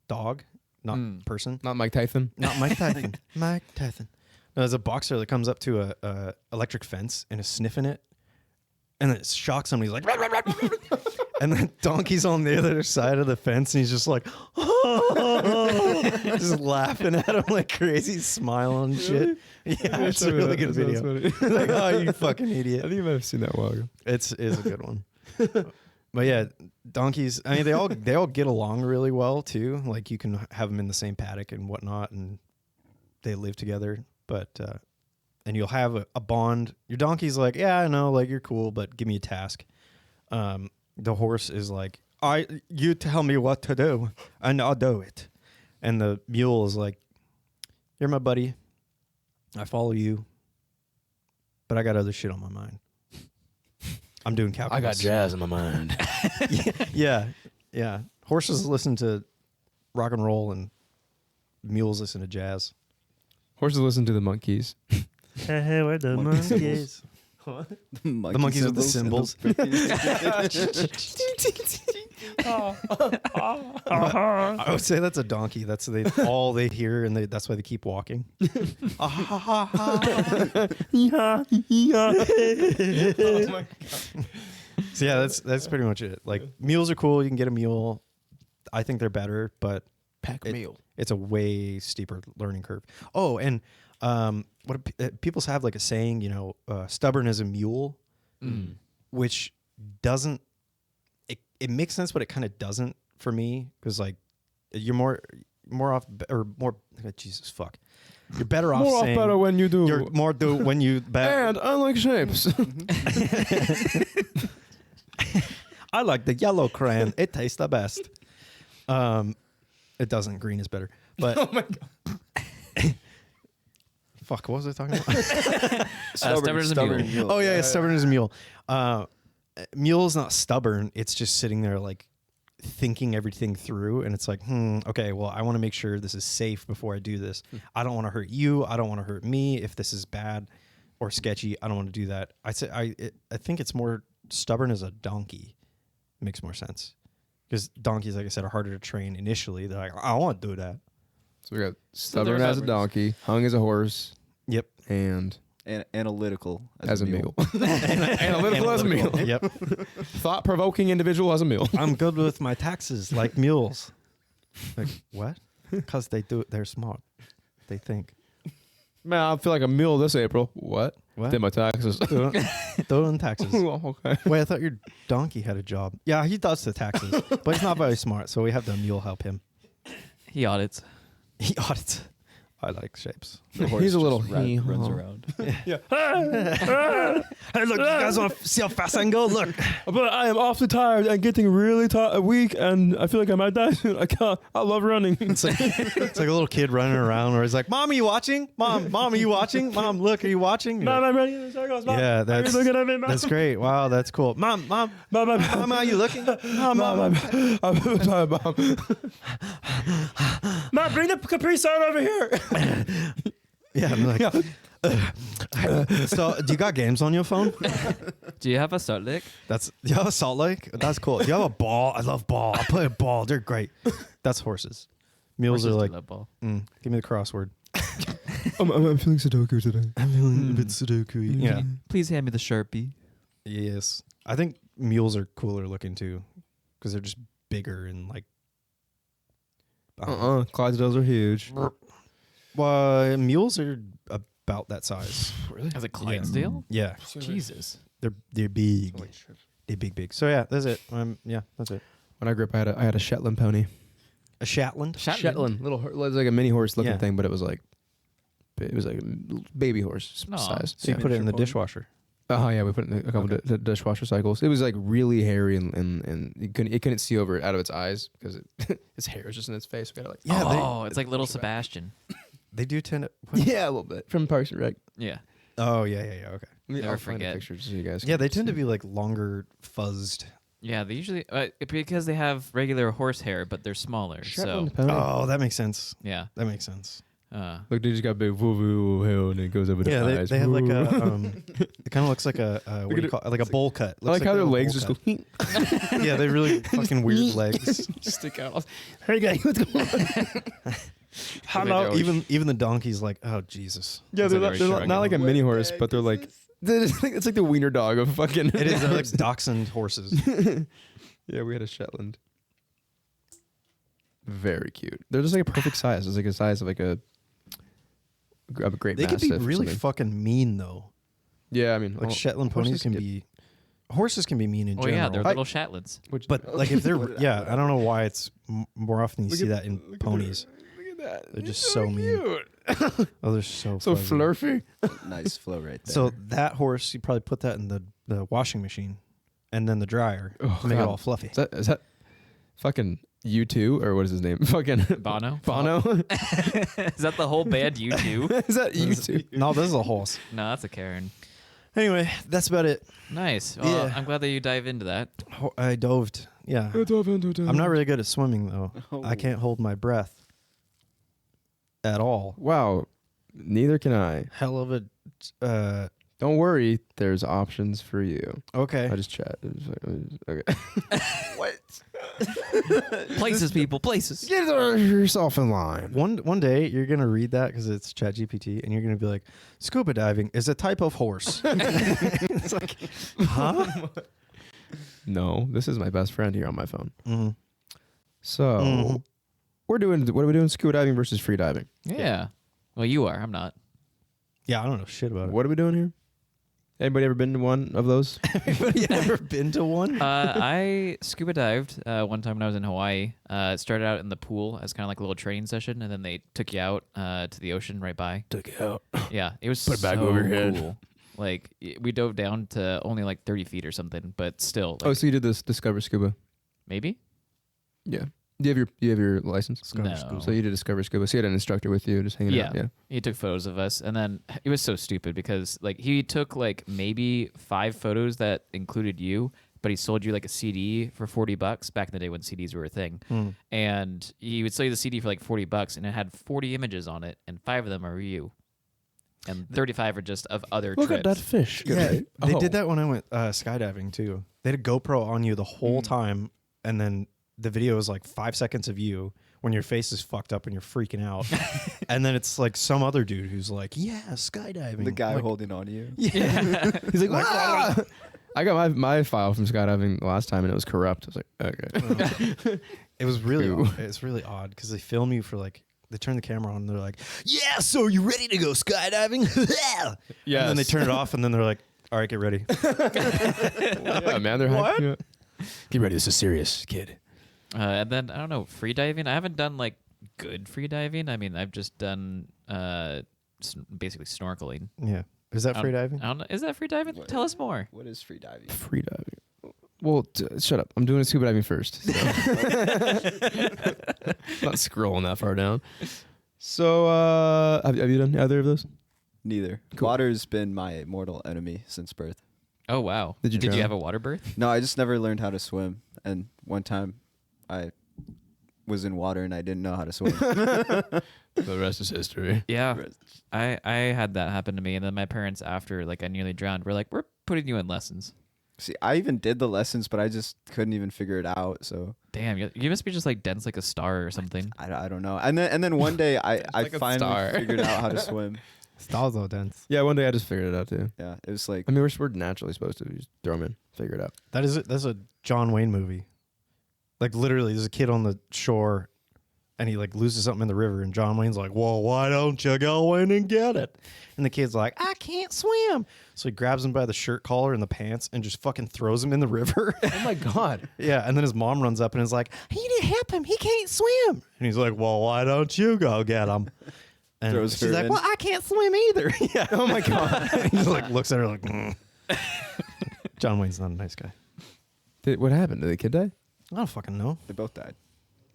A: dog, not person.
B: Not Mike Tyson.
A: Not Mike Tyson. Mike Tyson. No, there's a boxer that comes up to a electric fence and is sniffing it, and then it shocks him. He's like, and then donkey's on the other side of the fence, and he's just like, just laughing at him like crazy, smiling and shit. Yeah, it's a really good video. Like, oh, you fucking idiot.
B: I think you might have seen that a while ago.
A: It's a good one. But yeah, donkeys, I mean, they all get along really well too. Like, you can have them in the same paddock and whatnot, and they live together. But and you'll have a bond. Your donkey's like, yeah, I know, like, you're cool, but give me a task. The horse is like, you tell me what to do, and I'll do it. And the mule is like, you're my buddy. I follow you, but I got other shit on my mind. I'm doing calculus.
B: I got jazz in my mind.
A: Yeah. Horses listen to rock and roll, and mules listen to jazz.
B: Horses listen to the monkeys.
A: Hey, we're the monkeys.
D: The
A: monkeys with the cymbals. I would say that's a donkey. That's all they hear, and that's why they keep walking. So yeah, that's pretty much it. Like, mules are cool. You can get a mule. I think they're better, but
B: Pack meal.
A: it's a way steeper learning curve. Oh, and people have like a saying, stubborn as a mule, which doesn't. It makes sense, but it kind of doesn't for me, because like you're more off or more. Jesus fuck. You're better off
B: More
A: saying
B: better when you do.
A: you're more do when you
B: And unlike shapes.
A: I like the yellow crayon. It tastes the best. It doesn't. Green is better. But oh my god. Fuck. What was I talking about?
C: Stubborn as a mule.
A: Oh yeah, stubborn as a mule. Mule's not stubborn. It's just sitting there like thinking everything through, and it's like, okay, well, I want to make sure this is safe before I do this. I don't want to hurt you. I don't want to hurt me. If this is bad or sketchy, I don't want to do that. I think it's more stubborn as a donkey. Makes more sense, because donkeys, like I said, are harder to train initially. They're like, I don't want to do that.
B: So we got stubborn as a donkey, hung as a horse,
A: Yep.
B: and
D: Analytical
B: as a mule. Analytical as a mule.
A: Yep.
B: Thought-provoking individual as a mule.
A: I'm good with my taxes, like mules. Like, what? Because they're smart. They think.
B: Man, I feel like a mule this April. What?
A: What?
B: Did my taxes.
A: Doing taxes.
B: Oh, okay.
A: Wait, I thought your donkey had a job. Yeah, he does the taxes, but he's not very smart, so we have the mule help him.
C: He audits.
A: He audits. I like shapes.
B: He's a little
D: runs around.
A: Yeah. Hey, look, you guys want to see how fast I can go? Look.
B: But I am awfully tired and getting really weak, and I feel like I might die soon. I can't. I love running.
A: It's like a little kid running around where he's like, Mom, are you watching? Mom, are you watching? Mom, look, are you watching?
B: Mom, I'm running in the circles. Mom,
A: Yeah, that's
B: looking at me, Mom.
A: that's great. Wow, that's cool. Mom,
B: Mom,
A: are you looking? Mom.
B: Mom, bring the Capri Sun over here.
A: Yeah, I'm like, So, do you got games on your phone?
C: Do you have a Salt Lake?
A: You have a Salt Lake? That's cool. You have a ball? I love ball. I play a ball. They're great. That's horses. Mules
C: Horses
A: are
C: do
A: like,
C: love ball.
A: give me the crossword.
B: I'm feeling Sudoku today.
A: I'm feeling a bit Sudoku. Yeah.
C: Please hand me the Sharpie.
A: Yes. I think mules are cooler looking too, because they're just bigger and like.
B: Clydesdales are huge.
A: Well, mules are about that size.
B: Really?
C: As a Clydesdale?
A: Yeah,
C: Jesus.
A: they're big. They're big. So yeah, that's it. Yeah, that's it.
B: When I grew up, I had a Shetland pony.
A: A Shetland.
B: Shetland, little, it was like a mini horse looking
A: Yeah.
B: thing, but it was like a baby horse
C: Aw.
B: size.
A: So you put it in the dishwasher.
B: Oh yeah, we put it in a couple of dishwasher cycles. It was like really hairy and it couldn't see over it out of its eyes because its hair was just in its face. We gotta like
C: Yeah, it's like little Sebastian.
A: They do tend to. What?
B: yeah, a little bit from Parks and Rec.
C: Yeah.
A: Oh yeah. Okay.
C: Never
B: I'll find
C: forget.
B: a picture so you guys.
A: Yeah,
B: can
A: they tend to
B: see.
A: be like longer, fuzzed.
C: Yeah, they usually because they have regular horse hair, but they're smaller.
B: Shetland
C: So
B: pony.
A: Oh, that makes sense.
C: yeah.
A: That makes sense.
B: Look, they just got big woo hair and it goes over the
A: Yeah,
B: eyes.
A: they have like
B: Woo.
A: a. It kind of looks like a what do you call it? Like a bowl cut.
B: I like how their legs just go.
A: Yeah, they really fucking weird legs.
B: stick out. Hey guys, what's going on?
A: Hello. Even the donkey's like, oh Jesus.
B: Yeah,
C: It's
B: they're,
C: like
B: not,
C: a
B: they're
C: shrug.
B: not like a mini horse, but they're like it's like the wiener dog of fucking.
A: It is. They're like dachshund horses.
B: Yeah, we had a Shetland. Very cute. They're just like a perfect size. It's like a size of like a great
A: They could be
B: Mastiff or
A: really
B: something.
A: fucking mean though.
B: Yeah, I mean,
A: Like Shetland ponies can be. Horses can be mean in
C: Oh
A: general.
C: yeah, they're little Shetlands.
A: But like if they're I don't know why it's more often you see that in ponies.
B: Look at that.
A: They're just so mean. Oh, they're so
B: So
A: fuzzy.
B: flurfy.
D: Nice flow right there.
A: So that horse, you probably put that in the washing machine, and then the dryer
B: Oh,
A: to make it
B: God.
A: all fluffy.
B: Is that fucking U2 or what is his name? Fucking
C: Bono?
B: Bono?
C: Is that the whole band U2?
B: Is that U2?
A: No, this is a horse.
C: No, that's a Karen.
A: Anyway, that's about it.
C: Nice. Well,
A: Yeah.
C: I'm glad that you dive into that.
A: I doved. Yeah. I'm not really good at swimming though. I can't hold my breath at all.
B: Wow. Neither can I.
A: Hell of a.
B: Don't worry. There's options for you.
A: Okay.
B: I just chat. Okay.
C: Places, people, places.
B: Get yourself in line.
A: One day you're gonna read that because it's ChatGPT, and you're gonna be like, "Scuba diving is a type of horse." It's like, huh?
B: No, this is my best friend here on my phone.
A: Mm-hmm.
B: So
A: Mhm.
B: what are we doing? Scuba diving versus free diving.
C: Yeah. Well, you are. I'm not.
A: Yeah, I don't know shit about it.
B: What are we doing here? Anybody ever been to one of those?
A: Anybody ever been to one?
C: I scuba dived one time when I was in Hawaii. It started out in the pool as kind of like a little training session, and then they took you out to the ocean right by.
B: Took it out.
C: Yeah, it was
B: Put it back
C: so
B: over your head.
C: cool. Like we dove down to only like 30 feet or something, but still. Like,
B: Oh, so you did this Discover Scuba?
C: maybe?
B: Yeah. Do you have your license?
C: No.
B: So you did Discover Scuba. So you had an instructor with you, just hanging out. Yeah.
C: He took photos of us, and then it was so stupid because like he took like maybe 5 photos that included you, but he sold you like a CD for $40 back in the day when CDs were a thing, and he would sell you the CD for like $40, and it had 40 images on it, and 5 of them are you, and 35 are just of other
B: Look
C: trips.
B: at that fish.
A: Yeah, they
B: Oh.
A: did that when I went skydiving too. They had a GoPro on you the whole time, and then the video is like 5 seconds of you when your face is fucked up and you're freaking out, and then it's like some other dude who's like, "Yeah, skydiving."
D: the guy
A: like,
D: holding on to you.
A: Yeah,
B: He's like, "Ah!" I got my file from skydiving the last time and it was corrupt. I was like, okay.
A: it was really
B: Ew.
A: odd. It's really odd because they film you for like. They turn the camera on and they're like, "Yeah, so you ready to go skydiving?" Yeah. And then they turn it off and then they're like, "All right, get ready."
B: Yeah, man, they're hyping you up. Get ready. This is serious, kid.
C: And then I don't know, free diving. I haven't done like good free diving. I mean, I've just done basically snorkeling.
A: Yeah. Is that free diving?
C: I don't know. Is that free diving? Tell us more.
D: What is free diving?
B: Free diving. Well, shut up. I'm doing scuba diving first. So. Not scrolling that far down. So, have you done either of those?
D: Neither.
B: Cool.
D: Water's been my mortal enemy since birth.
C: Oh wow.
B: Did you
C: Did you
B: drown?
C: have a water birth?
D: No, I just never learned how to swim. And one time, I was in water and I didn't know how to swim.
B: The rest is history.
C: Yeah, I had that happen to me, and then my parents, after like I nearly drowned, were like, "We're putting you in lessons."
D: See, I even did the lessons, but I just couldn't even figure it out. So
C: Damn, you must be just like dense like a star or something.
D: I don't know. And then one day I
B: like a
D: finally
B: star.
D: figured out how to swim.
A: Stars are dense.
B: Yeah, one day I just figured it out too.
D: Yeah, it was like
B: I mean, we're naturally supposed to just throw them in, figure it out.
A: That's a John Wayne movie. Like literally, there's a kid on the shore, and he like loses something in the river, and John Wayne's like, "Well, why don't you go in and get it?" And the kid's like, "I can't swim," so he grabs him by the shirt collar and the pants, and just fucking throws him in the river.
B: Oh my god!
A: Yeah, and then his mom runs up and is like, "You need to help him. He can't swim." And he's like, "Well, why don't you go get him?" And
D: Throws
A: she's
D: her
A: like,
D: in.
A: "Well, I can't swim either." Yeah.
B: Oh my god!
A: He just like looks at her like, John Wayne's not a nice guy.
B: What happened? Did the kid die?
A: I don't fucking know.
D: they both died.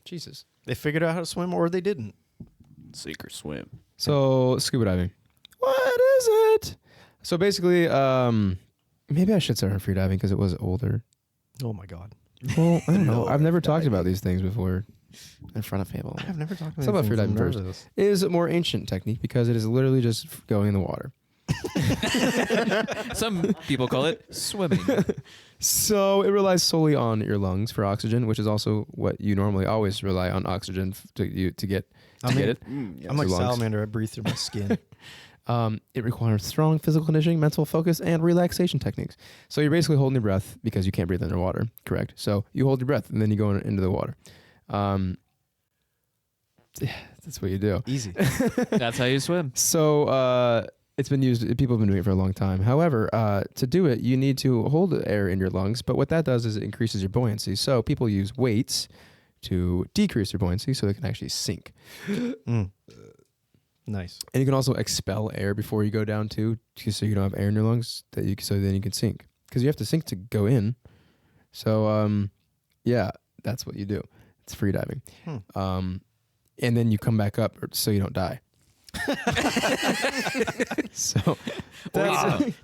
B: Jesus.
A: They figured out how to swim or they didn't.
D: Sink or swim.
B: So scuba diving. What is it? So basically, maybe I should start on free diving because it was older.
A: Oh my god.
B: Well, I don't know.
D: No,
B: I've never talked
D: diving.
B: about these things before in front of people.
A: I've never talked about
B: Talk about free diving
A: anything
B: first.
A: nervous.
B: It is a more ancient technique because it is literally just going in the water.
C: Some people call it swimming.
B: So it relies solely on your lungs for oxygen, which is also what you normally always rely on oxygen to get it.
D: Yeah.
A: I'm like
B: Your lungs.
A: salamander. I breathe through my skin.
B: It requires strong physical conditioning, mental focus, and relaxation techniques. So you're basically holding your breath because you can't breathe underwater, correct? So you hold your breath and then you go into the water. That's what you do.
A: Easy.
C: That's how you swim.
B: So it's been used. People have been doing it for a long time. However, to do it, you need to hold air in your lungs. But what that does is it increases your buoyancy. So people use weights to decrease their buoyancy so they can actually sink.
A: Nice.
B: And you can also expel air before you go down too, just so you don't have air in your lungs. So then you can sink because you have to sink to go in. So yeah, that's what you do. It's free diving. And then you come back up so you don't die. So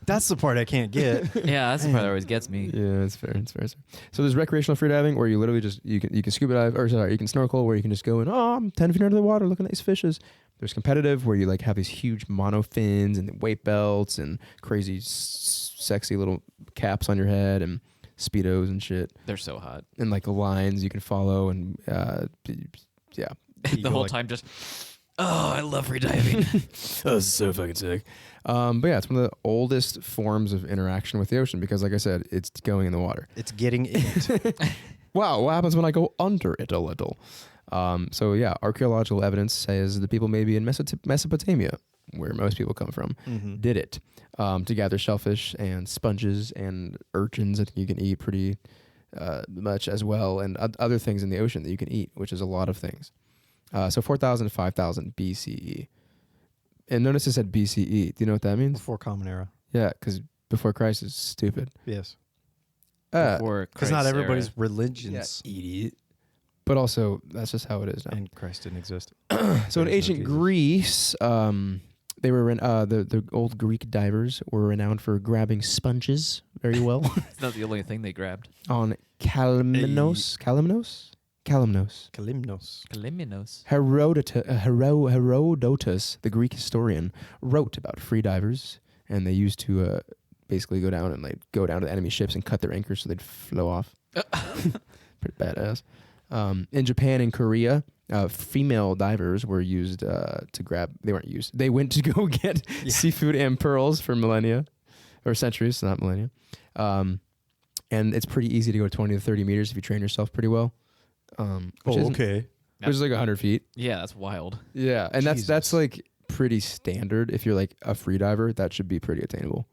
A: That's the part I can't get.
C: Yeah, that's the part that always gets me.
B: yeah, it's fair. It's fair. So there's recreational free diving where you literally just you can scuba dive you can snorkel where you can just go in. Oh, I'm 10 feet under the water looking at these fishes. There's competitive where you like have these huge mono fins and weight belts and crazy sexy little caps on your head and speedos and shit
C: They're so hot.
B: and like lines you can follow and yeah.
C: The whole time just, oh, I love free diving.
B: Oh, this is so fucking sick. But yeah, it's one of the oldest forms of interaction with the ocean because, like I said, it's going in the water.
A: It's getting it.
B: Wow, what happens when I go under it a little? So yeah, archaeological evidence says the people maybe in Mesopotamia, where most people come from, did it to gather shellfish and sponges and urchins. I think you can eat pretty much as well, and other things in the ocean that you can eat, which is a lot of things. So 4,000 to 5,000 BCE. And notice it said BCE. Do you know what that means?
A: Before Common Era.
B: Yeah, because before Christ is stupid.
A: Yes.
C: Before
A: Because not
C: Christ's
A: everybody's
C: era.
A: religions.
B: Idiot. But also, that's just how it is now.
A: And Christ didn't exist.
B: So in ancient Greece, they were the old Greek divers were renowned for grabbing sponges very well
C: It's not the only thing they grabbed.
B: on Kalymnos.
A: Kalymnos.
C: Kalymnos.
B: Herodotus, the Greek historian, wrote about free divers, and they used to basically go down to enemy ships and cut their anchors so they'd flow off. Pretty badass. In Japan and Korea, female divers were used to grab. They weren't used. They went to go get seafood and pearls for millennia, or centuries, not millennia. And it's pretty easy to go 20 to 30 meters if you train yourself pretty well. Which
A: okay.
B: Which is like 100 feet.
C: Yeah, that's wild.
B: Yeah, and that's
A: Jesus.
B: like pretty standard. If you're like a free diver, that should be pretty attainable,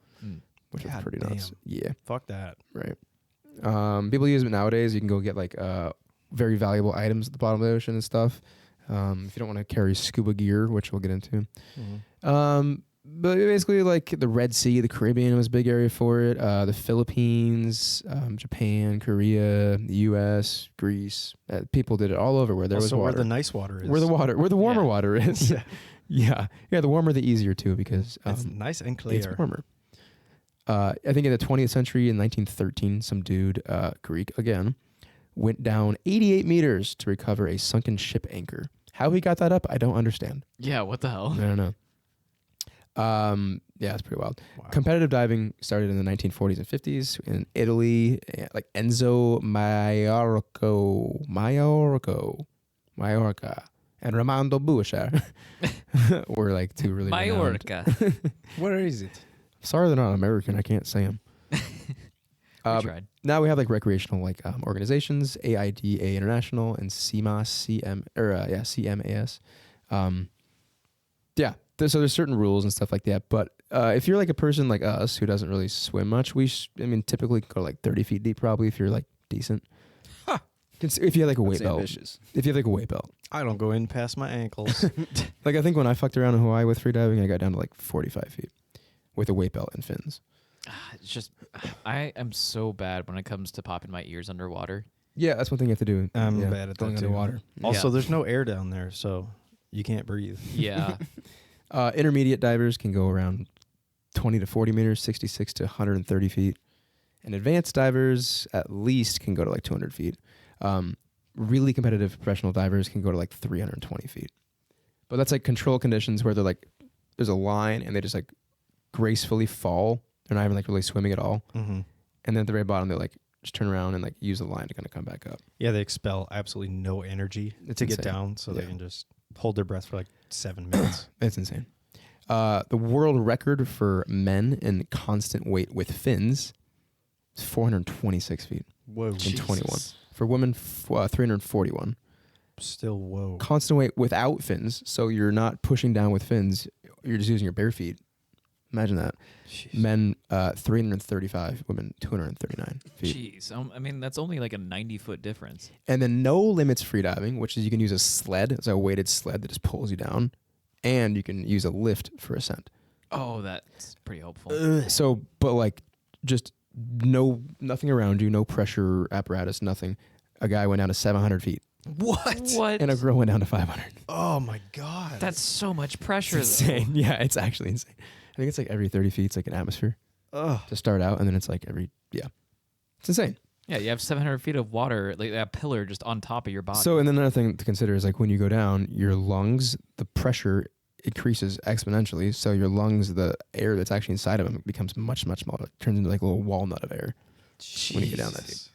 B: which is
A: God
B: pretty
A: damn.
B: nuts. Yeah,
A: Fuck that.
B: right. People use it nowadays. You can go get like very valuable items at the bottom of the ocean and stuff. If you don't want to carry scuba gear, which we'll get into. But basically, like the Red Sea, the Caribbean was a big area for it. The Philippines, Japan, Korea, the U.S., Greece. People did it all over where there was
A: Also,
B: water.
A: where the nice water is.
B: Where the warmer
C: Yeah.
B: water is.
A: Yeah.
B: yeah. The warmer, the easier too, because
A: It's nice and clear.
B: it's warmer. I think in the 20th century, in 1913, some dude, Greek again, went down 88 meters to recover a sunken ship anchor. How he got that up, I don't understand.
C: Yeah, what the hell?
B: I don't know. Yeah, it's pretty wild.
A: Wow.
B: Competitive diving started in the 1940s and 50s in Italy, like Enzo Maiorca, and Raimondo Buescher were like two really renowned.
C: Majorca.
A: Where is it?
B: Sorry they're not American. I can't say them.
C: We tried.
B: Now we have like recreational like organizations, AIDA International and CMAS. So there's certain rules and stuff like that. But if you're like a person like us who doesn't really swim much, typically go like 30 feet deep probably if you're like decent.
A: Huh.
B: If you have like a weight
D: That's
B: belt.
D: ambitious.
B: If you have like a weight belt.
A: I don't go in past my ankles.
B: Like I think when I fucked around in Hawaii with freediving, I got down to like 45 feet with a weight belt and fins.
C: It's just, I am so bad when it comes to popping my ears underwater.
B: Yeah, that's one thing you have to do.
A: I'm bad at
B: going
A: that too.
B: underwater.
A: Also,
C: Yeah.
A: there's no air down there, so you can't breathe.
C: Yeah.
B: Intermediate divers can go around 20 to 40 meters, 66 to 130 feet. And advanced divers at least can go to like 200 feet. Really competitive professional divers can go to like 320 feet. But that's like control conditions where they're like, there's a line and they just like gracefully fall. They're not even like really swimming at all.
A: Mm-hmm.
B: And then at the very bottom, they like just turn around and like use the line to kind of come back up.
A: Yeah, they expel absolutely no energy
B: It's
A: to get
B: insane.
A: down, so they
B: Yeah.
A: can just hold their breath for like 7 minutes.
B: It's insane. The world record for men in constant weight with fins is 426 feet
A: Whoa.
B: in 21. For women, 341.
A: Still whoa.
B: Constant weight without fins, so you're not pushing down with fins. You're just using your bare feet. Imagine that.
A: Jeez.
B: Men, 335. Women, 239 feet.
C: Jeez. I mean, that's only like a 90-foot difference.
B: And then no limits freediving, which is you can use a sled. It's a weighted sled that just pulls you down. And you can use a lift for ascent.
C: Oh, that's pretty hopeful.
B: So, but like just nothing around you, no pressure apparatus, nothing. A guy went down to 700 feet
A: What?
C: What?
B: and a girl went down to 500.
A: Oh my god.
C: That's so much pressure,
B: It's
C: though.
B: insane. Yeah, it's actually insane. I think it's like every 30 feet, it's like an atmosphere
A: Ugh.
B: to start out. And then it's like it's insane.
C: Yeah, you have 700 feet of water, like that pillar just on top of your body.
B: So, and then another thing to consider is like when you go down, your lungs, the pressure increases exponentially. So your lungs, the air that's actually inside of them becomes much, much smaller. It turns into like a little walnut of air. When you get down that deep.
A: Jesus.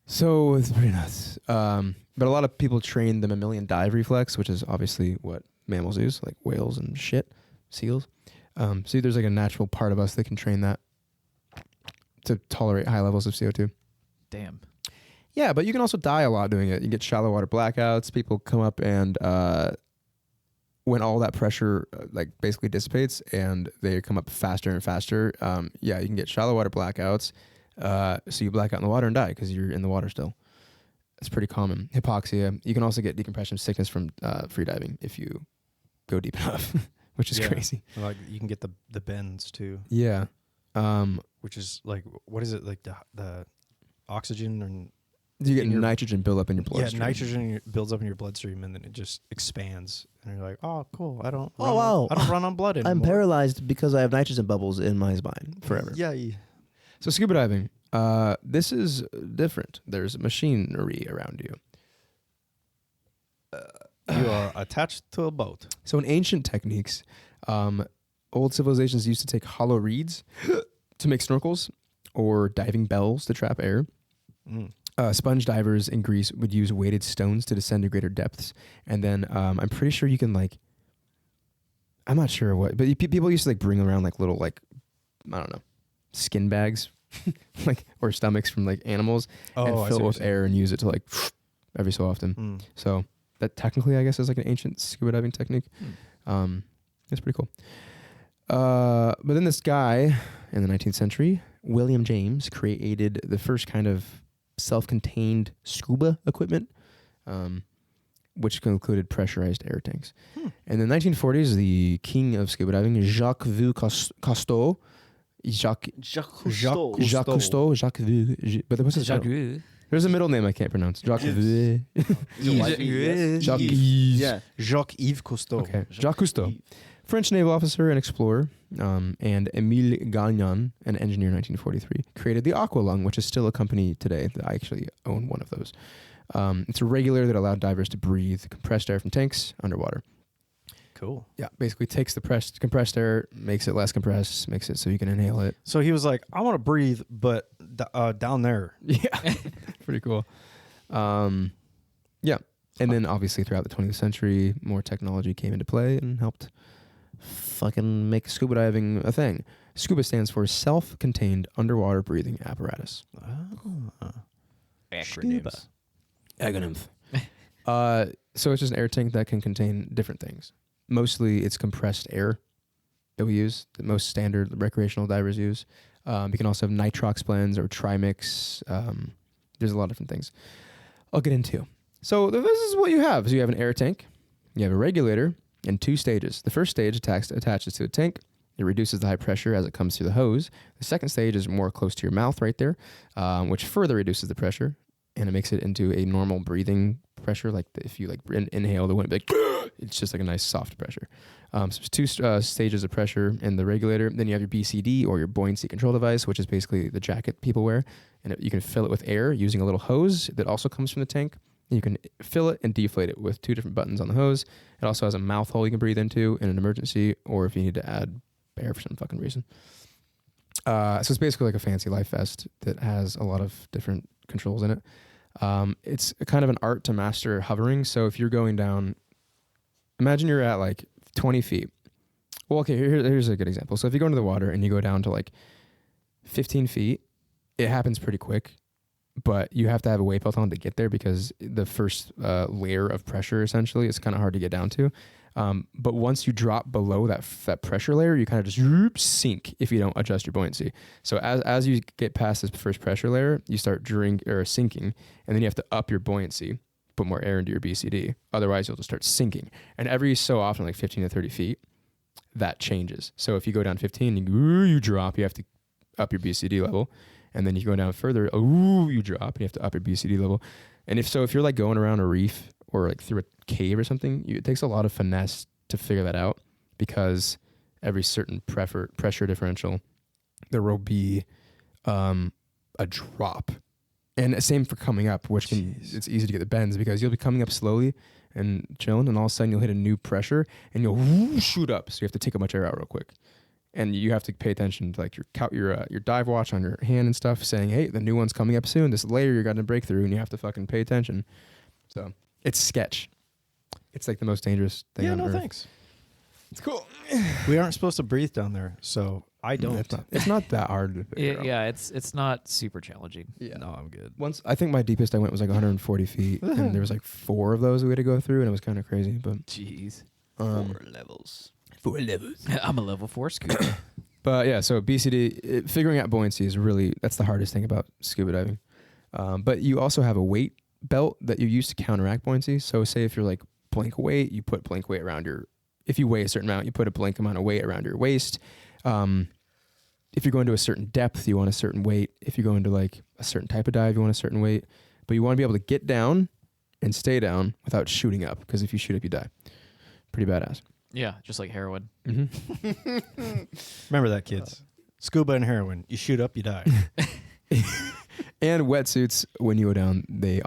B: So it's pretty nuts. But a lot of people train the mammalian dive reflex, which is obviously what mammals use, like whales and shit, seals. So there's like a natural part of us that can train that to tolerate high levels of CO2.
C: Damn.
B: Yeah, but you can also die a lot doing it. You get shallow water blackouts. People come up and when all that pressure like basically dissipates and they come up faster and faster, you can get shallow water blackouts. So you black out in the water and die because you're in the water still. It's pretty common. Hypoxia. You can also get decompression sickness from freediving if you go deep enough, which is
A: Yeah.
B: crazy.
A: Like you can get the bends too,
B: Yeah.
A: which is like what is it like the oxygen and
B: You get
A: in your-
B: nitrogen buildup in your bloodstream.
A: nitrogen builds up in your bloodstream and then it just expands and you're like, oh cool, I don't
E: Oh,
A: run
E: wow.
A: I don't run on blood anymore.
E: I'm paralyzed because I have nitrogen bubbles in my spine forever.
A: Yeah.
B: So scuba diving. This is different. There's machinery around you.
A: You are attached to a boat.
B: So in ancient techniques, old civilizations used to take hollow reeds to make snorkels or diving bells to trap air.
A: Mm.
B: Sponge divers in Greece would use weighted stones to descend to greater depths. And then I'm pretty sure you can like, I'm not sure what, but people used to like bring around like little like, I don't know, skin bags like or stomachs from like animals and
A: I see
B: fill it
A: what
B: with
A: you're saying.
B: air and use it to like every so often.
A: Mm.
B: So that technically, I guess, is like an ancient scuba diving technique. It's pretty cool. But then this guy in the 19th century, William James, created the first kind of self-contained scuba equipment, which included pressurized air tanks. And in the 1940s, the king of scuba diving, Jacques Cousteau, Jacques Cousteau, but what's his title? There's a middle name I can't pronounce. Jacques
D: Yves.
B: Jacques
D: Yeah.
A: Jacques-Yves Cousteau.
B: Okay, Jacques Cousteau French naval officer and explorer, and Émile Gagnon, an engineer in 1943, created the Aqua Lung, which is still a company today. I actually own one of those. It's a regulator that allowed divers to breathe compressed air from tanks underwater.
A: Cool.
B: Yeah, basically takes the compressed air, makes it less compressed, makes it so you can inhale it.
A: So he was like, I want to breathe, but down there.
B: Yeah, pretty cool. Yeah, and then obviously throughout the 20th century, more technology came into play and helped fucking make scuba diving a thing. Scuba stands for Self-Contained Underwater Breathing Apparatus.
C: Acronyms.
B: Acronyms. So it's just an air tank that can contain different things. Mostly it's compressed air that we use, that most standard recreational divers use. You can also have nitrox blends or trimix. There's a lot of different things I'll get into. So this is what you have. So you have an air tank, you have a regulator, and 2 stages. The first stage attaches to a tank. It reduces the high pressure as it comes through the hose. The second stage is more close to your mouth right there, which further reduces the pressure, and it makes it into a normal breathing pressure. Like if you like inhale, the wind, like it's just like a nice soft pressure. So there's 2 stages of pressure in the regulator. Then you have your BCD, or your buoyancy control device, which is basically the jacket people wear, and you can fill it with air using a little hose that also comes from the tank. You can fill it and deflate it with 2 different buttons on the hose. It also has a mouth hole you can breathe into in an emergency, or if you need to add air for some fucking reason. So it's basically like a fancy life vest that has a lot of different controls in it. It's kind of an art to master hovering. So if you're going down, imagine you're at like 20 feet. Well, okay, here's a good example. So if you go into the water and you go down to like 15 feet, it happens pretty quick. But you have to have a weight belt on to get there, because the first layer of pressure essentially is kind of hard to get down to. But once you drop below that pressure layer, you kind of just sink if you don't adjust your buoyancy. So as you get past this first pressure layer, you start sinking, and then you have to up your buoyancy, put more air into your BCD. Otherwise, you'll just start sinking. And every so often, like 15 to 30 feet, that changes. So if you go down 15, you drop, you have to up your BCD level. And then you go down further, you drop, and you have to up your BCD level. And if you're like going around a reef or like through a cave or something, it takes a lot of finesse to figure that out, because every certain pressure differential, there will be a drop. And same for coming up, which it's easy to get the bends, because you'll be coming up slowly and chilling, and all of a sudden you'll hit a new pressure and you'll shoot up. So you have to take a bunch of air out real quick. And you have to pay attention to like your dive watch on your hand and stuff, saying, hey, the new one's coming up soon. This layer you're going to break through, and you have to fucking pay attention. So it's sketch. It's like the most dangerous thing on Earth.
A: Thanks.
B: It's cool.
A: We aren't supposed to breathe down there, so I don't.
B: It's not that hard to figure out.
C: Yeah, it's not super challenging.
B: Yeah.
A: No, I'm good.
B: Once, I think my deepest I went was like 140 feet, and there was like 4 of those we had to go through, and it was kind of crazy. But
C: Jeez.
D: 4 levels.
B: 4 levels.
C: I'm a level 4 scuba.
B: But yeah, so BCD, figuring out buoyancy is that's the hardest thing about scuba diving. But you also have a weight belt that you use to counteract buoyancy. So say if you're like blank weight, you put blank weight around if you weigh a certain amount, you put a blank amount of weight around your waist. If you're going to a certain depth, you want a certain weight. If you go into like a certain type of dive, you want a certain weight. But you want to be able to get down and stay down without shooting up, because if you shoot up, you die. Pretty badass.
C: Yeah, just like heroin.
B: Mm-hmm.
A: Remember that, kids. Scuba and heroin. You shoot up, you die.
B: And wetsuits, when you go down, they're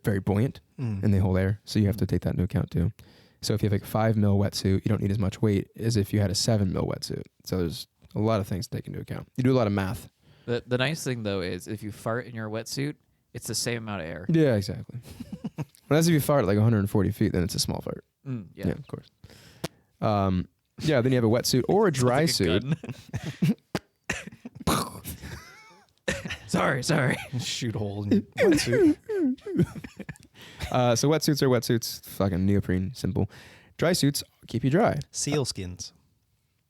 B: very buoyant and they hold air. So you have to take that into account too. So if you have like a 5 mil wetsuit, you don't need as much weight as if you had a 7 mil wetsuit. So there's a lot of things to take into account. You do a lot of math.
C: The nice thing though is if you fart in your wetsuit, it's the same amount of air.
B: Yeah, exactly. Unless if you fart at like 140 feet, then it's a small fart.
C: Yeah,
B: of course. Yeah, then you have a wetsuit or a dry suit.
C: Sorry.
A: Shoot a hole in your wetsuit.
B: So wetsuits are wetsuits, fucking neoprene, simple. Dry suits keep you dry.
A: Seal skins.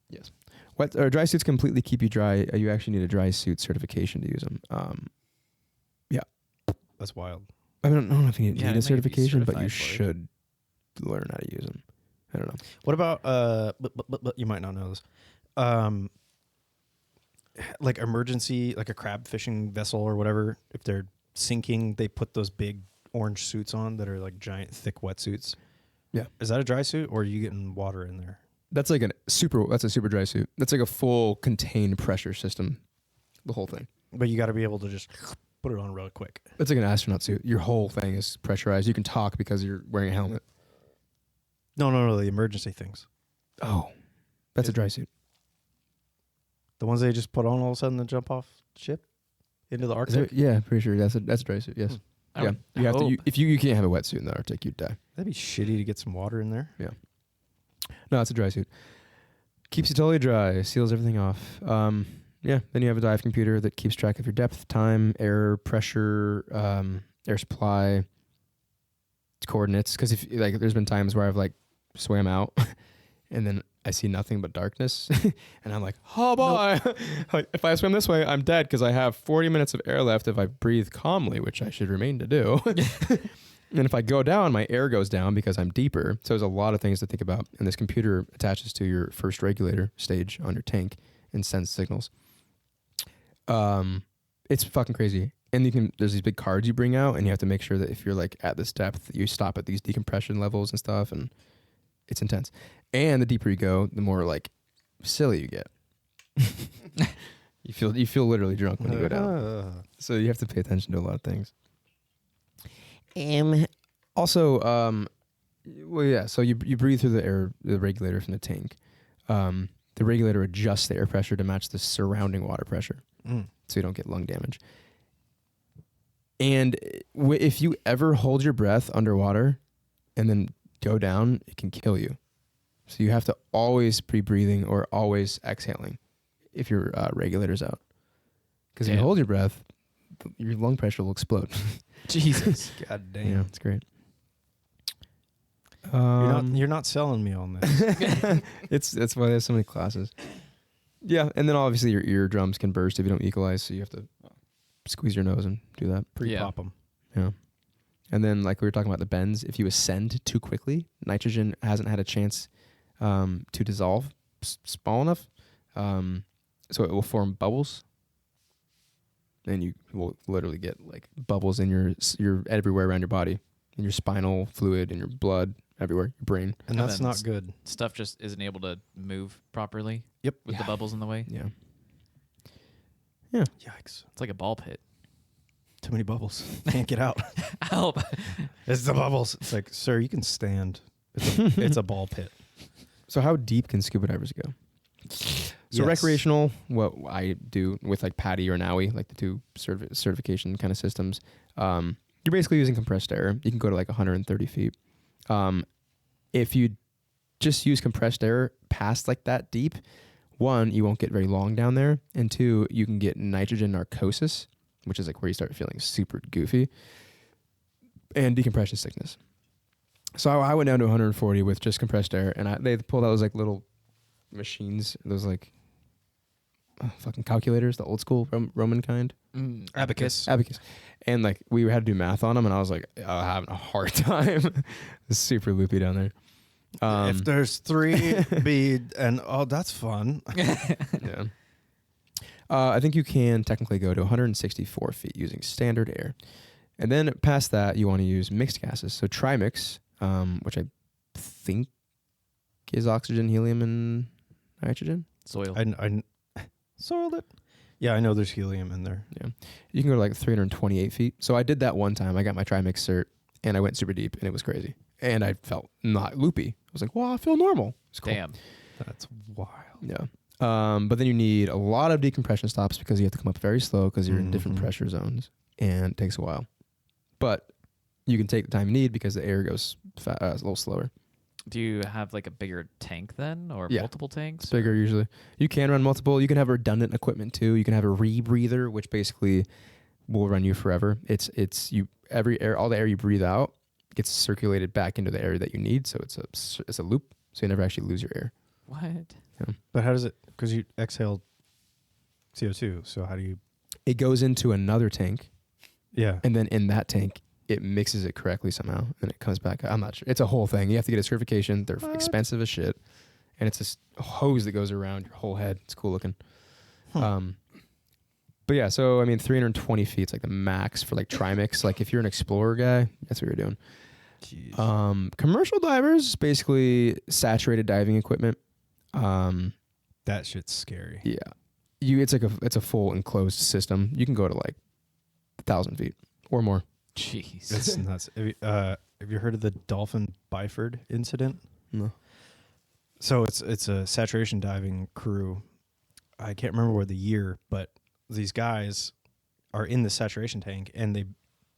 B: Yes. Dry suits completely keep you dry. You actually need a dry suit certification to use them. Yeah.
A: That's wild.
B: I don't know if you need a
C: be
B: certification, but you
C: certified
B: should learn how to use them. I don't know.
A: What about but you might not know this. Like emergency, like a crab fishing vessel or whatever, if they're sinking, they put those big orange suits on that are like giant thick wetsuits. Is that a dry suit, or are you getting water in there?
B: That's like that's a super dry suit. That's like a full contained pressure system, the whole thing.
A: But you got to be able to just put it on real quick.
B: It's like an astronaut suit. Your whole thing is pressurized. You can talk because you're wearing a helmet.
A: No, the emergency things.
B: Oh, that's a dry suit.
A: The ones they just put on all of a sudden and jump off ship into the Arctic.
B: Yeah, pretty sure that's a dry suit. Yes.
C: I
B: Yeah,
C: would
B: you have to.
C: hope.
B: If you can't have a wetsuit in the Arctic, you'd die.
A: That'd be shitty to get some water in there.
B: No, it's a dry suit. Keeps you totally dry. Seals everything off. Yeah. Then you have a dive computer that keeps track of your depth, time, air pressure, air supply, coordinates. Because if like, there's been times where I've like swam out, and then I see nothing but darkness, and I'm like, oh boy! Like, if I swim this way, I'm dead because I have 40 minutes of air left if I breathe calmly, which I should remain to do. And if I go down, my air goes down because I'm deeper. So there's a lot of things to think about. And this computer attaches to your first regulator stage on your tank and sends signals. It's fucking crazy. And there's these big cards you bring out, and you have to make sure that if you're like at this depth, you stop at these decompression levels and stuff, and it's intense. And the deeper you go, the more like silly you get. You feel literally drunk when you go down. So you have to pay attention to a lot of things. Also, well, yeah. So you breathe through the regulator from the tank. The regulator adjusts the air pressure to match the surrounding water pressure, so you don't get lung damage. And if you ever hold your breath underwater and then go down, it can kill you. So you have to always be breathing or always exhaling if your regulator's out. Because if you hold your breath, your lung pressure will explode.
C: Jesus.
A: God damn.
B: Yeah, it's great.
A: You're not selling me on this.
B: That's why there's so many classes. Yeah, and then obviously your eardrums can burst if you don't equalize, so you have to squeeze your nose and do that.
A: Pre-pop them.
B: Yeah. And then like we were talking about the bends, if you ascend too quickly, nitrogen hasn't had a chance to dissolve small enough, so it will form bubbles. And you will literally get like bubbles in your everywhere around your body, in your spinal fluid, in your blood, everywhere, your brain.
A: And that's not good.
C: Stuff just isn't able to move properly.
A: Yep.
C: With the bubbles in the way.
B: Yeah.
A: Yikes.
C: It's like a ball pit.
A: Too many bubbles. Can't get out.
C: Help.
A: It's the bubbles. It's like, sir, you can stand. It's a ball pit.
B: So how deep can scuba divers go? So
A: Yes.
B: recreational, what I do with like PADI or Neigh, like the two certification kind of systems, you're basically using compressed air. You can go to like 130 feet. If you just use compressed air past like that deep, one, you won't get very long down there, and two, you can get nitrogen narcosis, which is like where you start feeling super goofy, and decompression sickness. So I went down to 140 with just compressed air, and they pulled out those like little machines, those like fucking calculators, the old school Roman kind.
A: Abacus.
B: And like we had to do math on them, and I was like, having a hard time. It's super loopy down there.
A: If there's 3 bead and that's fun.
B: Yeah. I think you can technically go to 164 feet using standard air. And then past that, you want to use mixed gases. So trimix, which I think is oxygen, helium, and nitrogen.
C: Soil.
A: I soiled it. Yeah, I know there's helium in there.
B: Yeah. You can go to like 328 feet. So I did that one time. I got my trimix cert, and I went super deep, and it was crazy. And I felt not loopy. I was like, well, I feel normal. It's cool.
C: Damn.
A: That's wild.
B: Yeah. But then you need a lot of decompression stops because you have to come up very slow because you're in different pressure zones, and it takes a while. But you can take the time you need because the air goes a little slower.
C: Do you have like a bigger tank then, or
B: Yeah.
C: multiple tanks?
B: It's bigger usually. You can run multiple. You can have redundant equipment too. You can have a rebreather, which basically will run you forever. It's all the air you breathe out gets circulated back into the area that you need. So it's a loop. So you never actually lose your air.
C: What?
B: Yeah.
A: But how does it? Because you exhale CO2. So how do you?
B: It goes into another tank,
A: Yeah.
B: and then in that tank, it mixes it correctly somehow, and it comes back. I'm not sure. It's a whole thing. You have to get a certification. They're expensive as shit, and it's this hose that goes around your whole head. It's cool looking. But yeah, so I mean, 320 feet is like the max for like trimix. Like if you're an explorer guy, that's what you're doing. Commercial divers, basically saturated diving equipment.
A: That shit's scary.
B: Yeah. It's a full enclosed system. You can go to like 1,000 feet or more.
C: Jeez.
A: It's nuts. Have you heard of the Dolphin Byford incident?
B: No.
A: So it's a saturation diving crew. I can't remember what the year, but these guys are in the saturation tank and they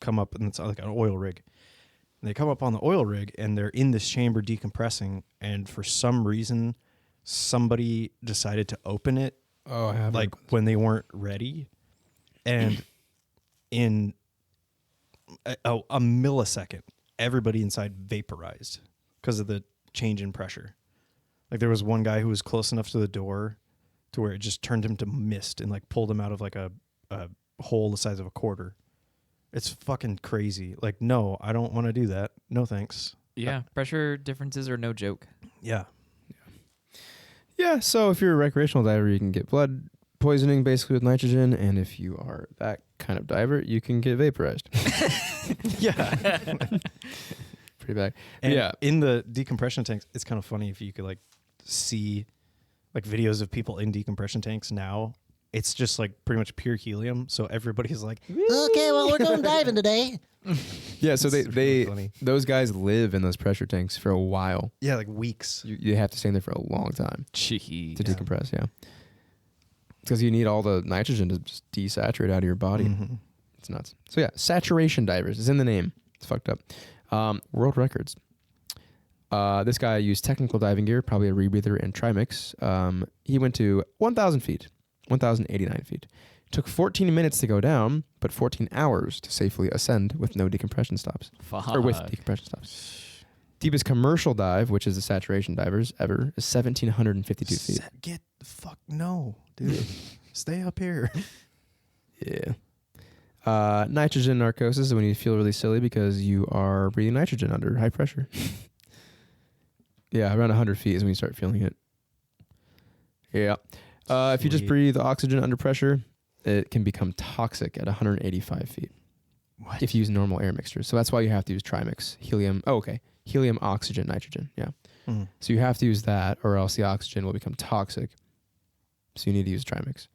A: come up, and it's like an oil rig. And they come up on the oil rig and they're in this chamber decompressing, and for some reason somebody decided to open it
B: Oh, I have
A: like when they weren't ready, and in a millisecond everybody inside vaporized because of the change in pressure. Like there was one guy who was close enough to the door to where it just turned him to mist and like pulled him out of like a hole the size of a quarter. It's fucking crazy. Like, no, I don't want to do that. No thanks.
C: Yeah, pressure differences are no joke.
A: Yeah.
B: Yeah, so if you're a recreational diver, you can get blood poisoning basically with nitrogen, and if you are that kind of diver, you can get vaporized.
A: Yeah.
B: Pretty bad.
A: And
B: yeah.
A: in the decompression tanks, it's kind of funny if you could like see like videos of people in decompression tanks now. It's just like pretty much pure helium. So everybody's like,
E: Okay, well, we're going diving today.
B: Yeah, so
A: It's really funny.
B: those guys live in those pressure tanks for a while.
A: yeah, like weeks.
B: You have to stay in there for a long time
C: Jeez.
B: to decompress, yeah. Because you need all the nitrogen to just desaturate out of your body.
A: Mm-hmm.
B: It's nuts. So yeah, saturation divers is in the name. It's fucked up. World records. This guy used technical diving gear, probably a rebreather and trimix. He went to 1,000 feet, 1,089 feet. Took 14 minutes to go down, but 14 hours to safely ascend with no decompression stops.
C: Fuck.
B: Or with decompression stops. Deepest commercial dive, which is the saturation divers ever, is 1,752 feet.
A: Get the fuck no, dude. Stay up here.
B: Yeah. Nitrogen narcosis is when you feel really silly because you are breathing nitrogen under high pressure. Yeah, around 100 feet is when you start feeling it. Yeah. If you just
A: Sweet.
B: breathe oxygen under pressure, it can become toxic at 185 feet.
A: What?
B: If you use normal air mixtures. So that's why you have to use trimix. Helium. Oh, okay. Helium, oxygen, nitrogen. Yeah.
A: Mm.
B: So you have to use that or else the oxygen will become toxic. So you need to use trimix.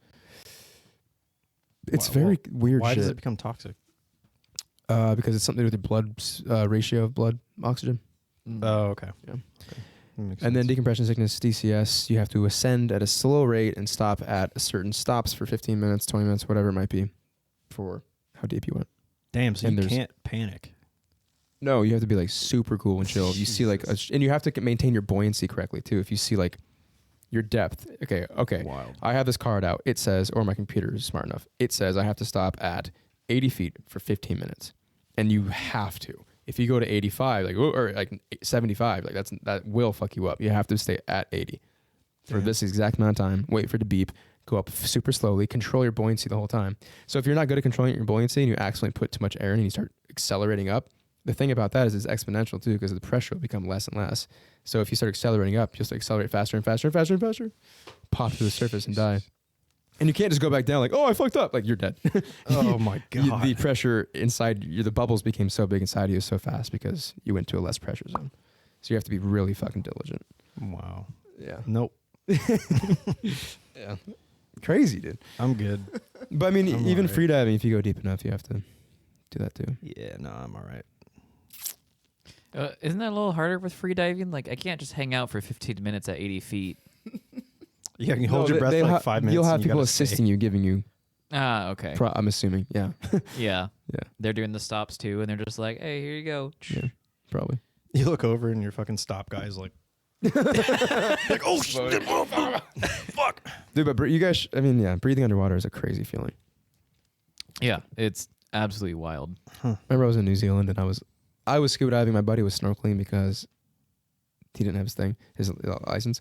B: It's very weird
A: Why
B: shit.
A: does it become toxic?
B: Because it's something to do with the blood ratio of blood oxygen.
A: Oh, okay.
B: Yeah.
A: Okay. That makes
B: And then
A: sense.
B: decompression sickness, DCS, you have to ascend at a slow rate and stop at certain stops for 15 minutes, 20 minutes, whatever it might be, for how deep you went.
A: Damn, so
B: and
A: you
B: there's-
A: can't panic.
B: No, you have to be like super cool and chill. You see like, and you have to maintain your buoyancy correctly too. If you see like your depth, okay.
A: Wild.
B: I have this card out. It says, or my computer is smart enough. It says I have to stop at 80 feet for 15 minutes, and you have to. If you go to 85, like or like 75, like that will fuck you up. You have to stay at 80 for
A: Damn.
B: this exact amount of time. Wait for it to beep. Go up super slowly. Control your buoyancy the whole time. So if you're not good at controlling your buoyancy and you accidentally put too much air in and you start accelerating up, the thing about that is it's exponential too because the pressure will become less and less. So if you start accelerating up, you'll accelerate faster and faster and faster and faster, pop to the surface and die. And you can't just go back down like, oh, I fucked up. Like, you're dead.
A: Oh my god.
B: The pressure inside you, the bubbles became so big inside you so fast because you went to a less pressure zone. So you have to be really fucking diligent.
A: Wow.
B: Yeah.
A: Nope.
B: Yeah. Crazy, dude.
A: I'm good.
B: But I mean,
A: I'm
B: even
A: alright.
B: freediving, if you go deep enough, you have to do that too.
A: Yeah, no, I'm all right.
C: Isn't that a little harder with free diving? Like, I can't just hang out for 15 minutes at 80 feet.
A: Yeah, you hold your breath for like 5 minutes.
B: You'll have
A: and you
B: people
A: gotta stay.
B: assisting you, giving you,
C: Ah, okay.
B: I'm assuming. Yeah.
C: Yeah.
B: Yeah.
C: They're doing the stops too, and they're just like, hey, here you go.
B: Yeah. Probably.
A: You look over and your fucking stop guy's like, like, oh shit, fuck.
B: Dude, but you guys, I mean, yeah, breathing underwater is a crazy feeling.
C: Yeah, it's absolutely wild.
B: Remember I was in New Zealand and I was scuba diving. My buddy was snorkeling because he didn't have his license.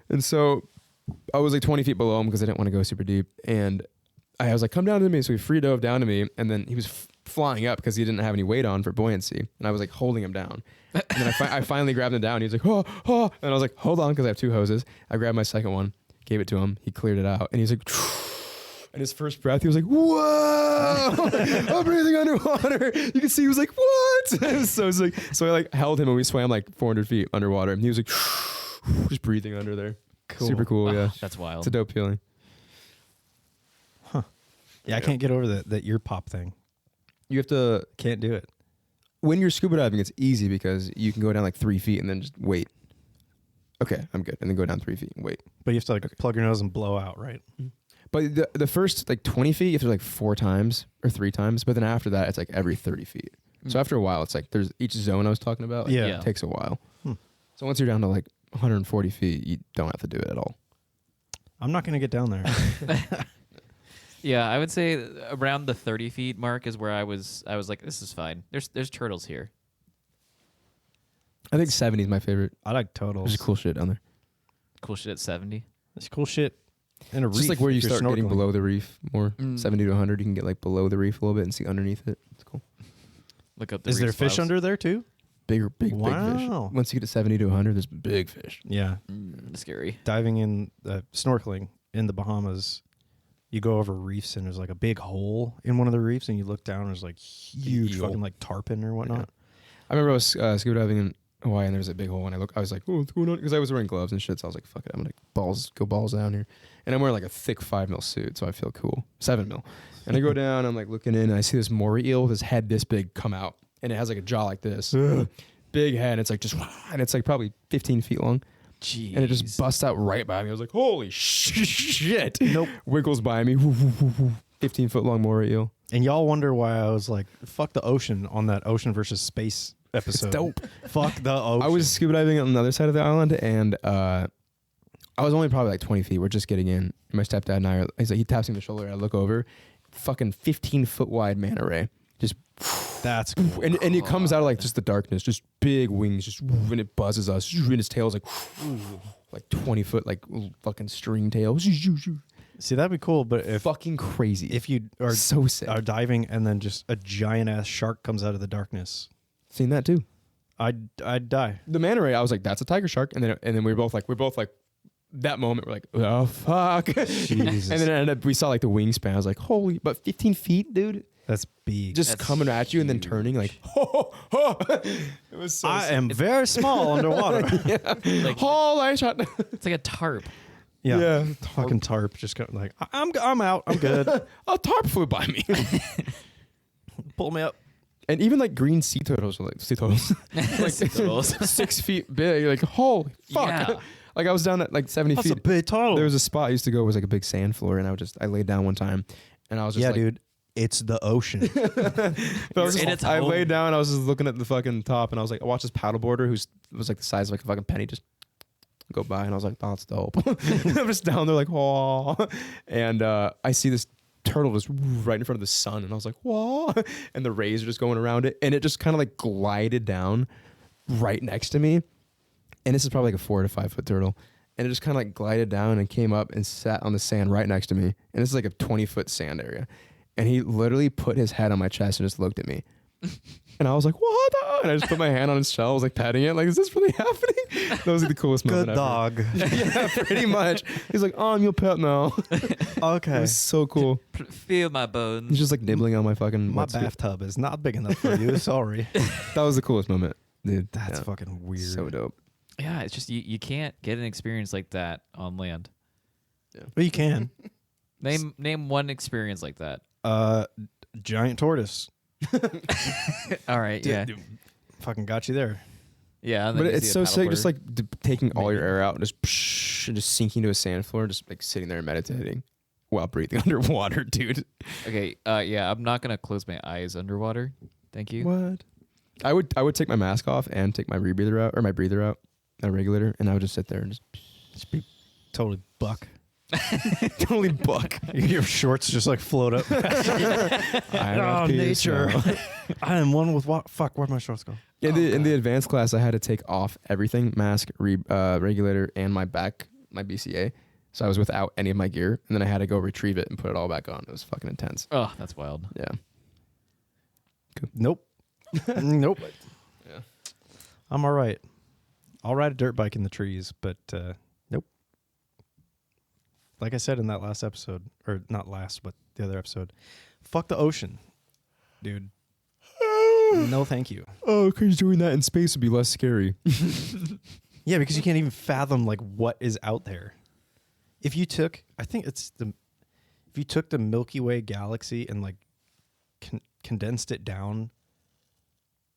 B: And so I was like 20 feet below him because I didn't want to go super deep. And I was like, come down to me. So he free dove down to me. And then he was flying up because he didn't have any weight on for buoyancy. And I was like holding him down. And then I finally grabbed him down. He was like, oh, oh. And I was like, hold on, because I have 2 hoses. I grabbed my second one, gave it to him. He cleared it out. And he's like, and his first breath, he was like, whoa, I'm breathing underwater. You can see he was like, what? what? It was so sick. So I like held him and we swam like 400 feet underwater. And he was like, just breathing under there.
A: Cool.
B: Super cool, yeah.
C: That's wild.
B: It's a dope feeling.
A: Yeah, I can't get over that ear pop thing.
B: You have to,
A: Can't do it.
B: when you're scuba diving, it's easy because you can go down like 3 feet and then just wait. Okay, I'm good. And then go down 3 feet and wait.
A: But you have to like plug your nose and blow out, right?
B: But the first like 20 feet, you have to like 4 times or 3 times. But then after that, it's like every 30 feet. So after a while, it's like there's each zone I was talking about. Like,
A: Yeah.
B: It takes a while.
A: Hmm.
B: So once you're down to like 140 feet, you don't have to do it at all.
A: I'm not going to get down there.
C: Yeah, I would say around the 30 feet mark is where I was like, this is fine. There's turtles here.
B: I think 70 is my favorite.
A: I like totals.
B: There's cool shit down there.
C: Cool shit at 70.
A: There's cool shit in a
B: It's
A: reef.
B: just like where you
A: if you're
B: start getting
A: snorkeling.
B: below the reef more.
C: Mm.
B: 70 to 100, you can get like below the reef a little bit and see underneath it. It's cool.
C: Look up the
A: Is there
C: reef
A: fish
C: files.
A: under there too?
B: Big fish.
A: Wow.
B: Once you get to 70 to 100, there's big fish.
A: Yeah.
C: Scary.
A: Diving in, snorkeling in the Bahamas, you go over reefs and there's like a big hole in one of the reefs and you look down and there's like huge
B: hole.
A: fucking like tarpon or whatnot.
B: I remember I was scuba diving in Hawaii and there was a big hole and I was like, oh, what's going on? Because I was wearing gloves and shit, so I was like, fuck it, I'm gonna go balls down here. And I'm wearing like a thick 5 mil suit, so I feel cool. 7 mil. And I go down, I'm like looking in and I see this moray eel with his head this big come out. And it has like a jaw like this. Big head. It's like just, and it's like probably 15 feet long.
C: Jeez.
B: And it just busts out right by me. I was like, holy shit.
A: Nope.
B: Wiggles by me. 15-foot long moray eel.
A: And y'all wonder why I was like, fuck the ocean on that ocean versus space episode.
B: dope.
A: Fuck the ocean.
B: I was scuba diving on the other side of the island, and I was only probably like 20 feet. We're just getting in. And my stepdad and I he's like, he taps me on the shoulder. I look over, fucking 15-foot wide manta ray. Just,
A: That's cool.
B: and it comes out of like just the darkness, just big wings, just, and it buzzes us. And his tail's like 20-foot, like fucking string tail.
A: See, that'd be cool, but if
B: Fucking crazy.
A: if you are
B: so sick.
A: are diving and then just a giant ass shark comes out of the darkness,
B: Seen that too.
A: I'd die.
B: The manta ray, I was like, that's a tiger shark. And then we were both like, that moment, we're like, oh, fuck.
A: Jesus.
B: And then it ended up, we saw like the wingspan. I was like, holy, but 15 feet, dude.
A: That's big.
B: Just
C: That's
B: coming at you and then turning like, ho, ho. It was so
A: I
B: sick.
A: am very small underwater.
C: Like,
B: Holy shot.
C: it's like a tarp.
A: Yeah. Fucking tarp just go, like I'm out. I'm good.
B: A tarp flew by me.
A: Pull me up.
B: And even like green sea turtles were like,
C: Turtles.
B: 6 feet big. Like, holy fuck.
C: Yeah.
B: Like I was down at like 70
A: That's a
B: feet.
A: big turtle.
B: There was a spot I used to go, it was like a big sand floor. And I laid down one time and I was just
A: yeah,
B: like,
A: dude. It's the ocean.
B: But I was
C: You're in
B: just,
C: its
B: I
C: home.
B: laid down. I was just looking at the fucking top, and I was like, I watched this paddleboarder who was like the size of like a fucking penny just go by, and I was like, that's dope. I'm just down there like, oh, and I see this turtle just right in front of the sun, and I was like, whoa, and the rays are just going around it, and it just kind of like glided down right next to me, and this is probably like a 4 to 5 foot turtle. And it just kind of like glided down and came up and sat on the sand right next to me. And this is like a 20-foot sand area. And he literally put his head on my chest and just looked at me. And I was like, what? And I just put my hand on his shell. I was like petting it. Like, is this really happening? That was like the coolest moment
A: Good
B: ever.
A: dog.
B: Yeah, pretty much. He's like, oh, I'm your pet now. It
A: Okay.
B: was so cool.
C: Feel my bones.
B: He's just like nibbling on my fucking
A: My
B: wetsuit.
A: bathtub is not big enough for you. Sorry.
B: That was the coolest moment. Dude,
A: That's
B: yeah.
A: fucking weird.
B: So dope.
C: Yeah, it's just you can't get an experience like that on land.
A: But you can.
C: Name one experience like that.
A: Giant tortoise.
C: All right, yeah.
A: Fucking got you there.
C: Yeah, and then
B: But
C: you
B: it's
C: see a
B: so sick, just
C: paddleboarder.
B: like taking all your air out and and just sinking to a sand floor, just like sitting there and meditating while breathing underwater, dude.
C: Okay, yeah, I'm not gonna close my eyes underwater. Thank you.
B: What? I would take my mask off and take my rebreather out or my breather out, a regulator, and I would just sit there and
A: Just be totally buck.
B: totally buck.
A: Your shorts just like float up.
B: Oh,
A: nature. I am one with what? Fuck, where'd my shorts go?
B: In the advanced class, I had to take off everything, mask, regulator, and my BCA. So I was without any of my gear, and then I had to go retrieve it and put it all back on. It was fucking intense.
C: Oh, that's wild.
B: Yeah.
A: Nope. Nope.
B: Yeah.
A: I'm all right. I'll ride a dirt bike in the trees, but nope. Like I said in that last episode, or not last, but the other episode, fuck the ocean, dude. No, thank you.
B: Oh, because doing that in space would be less scary.
A: Yeah, because you can't even fathom like what is out there. If you took, if you took the Milky Way galaxy and like condensed it down,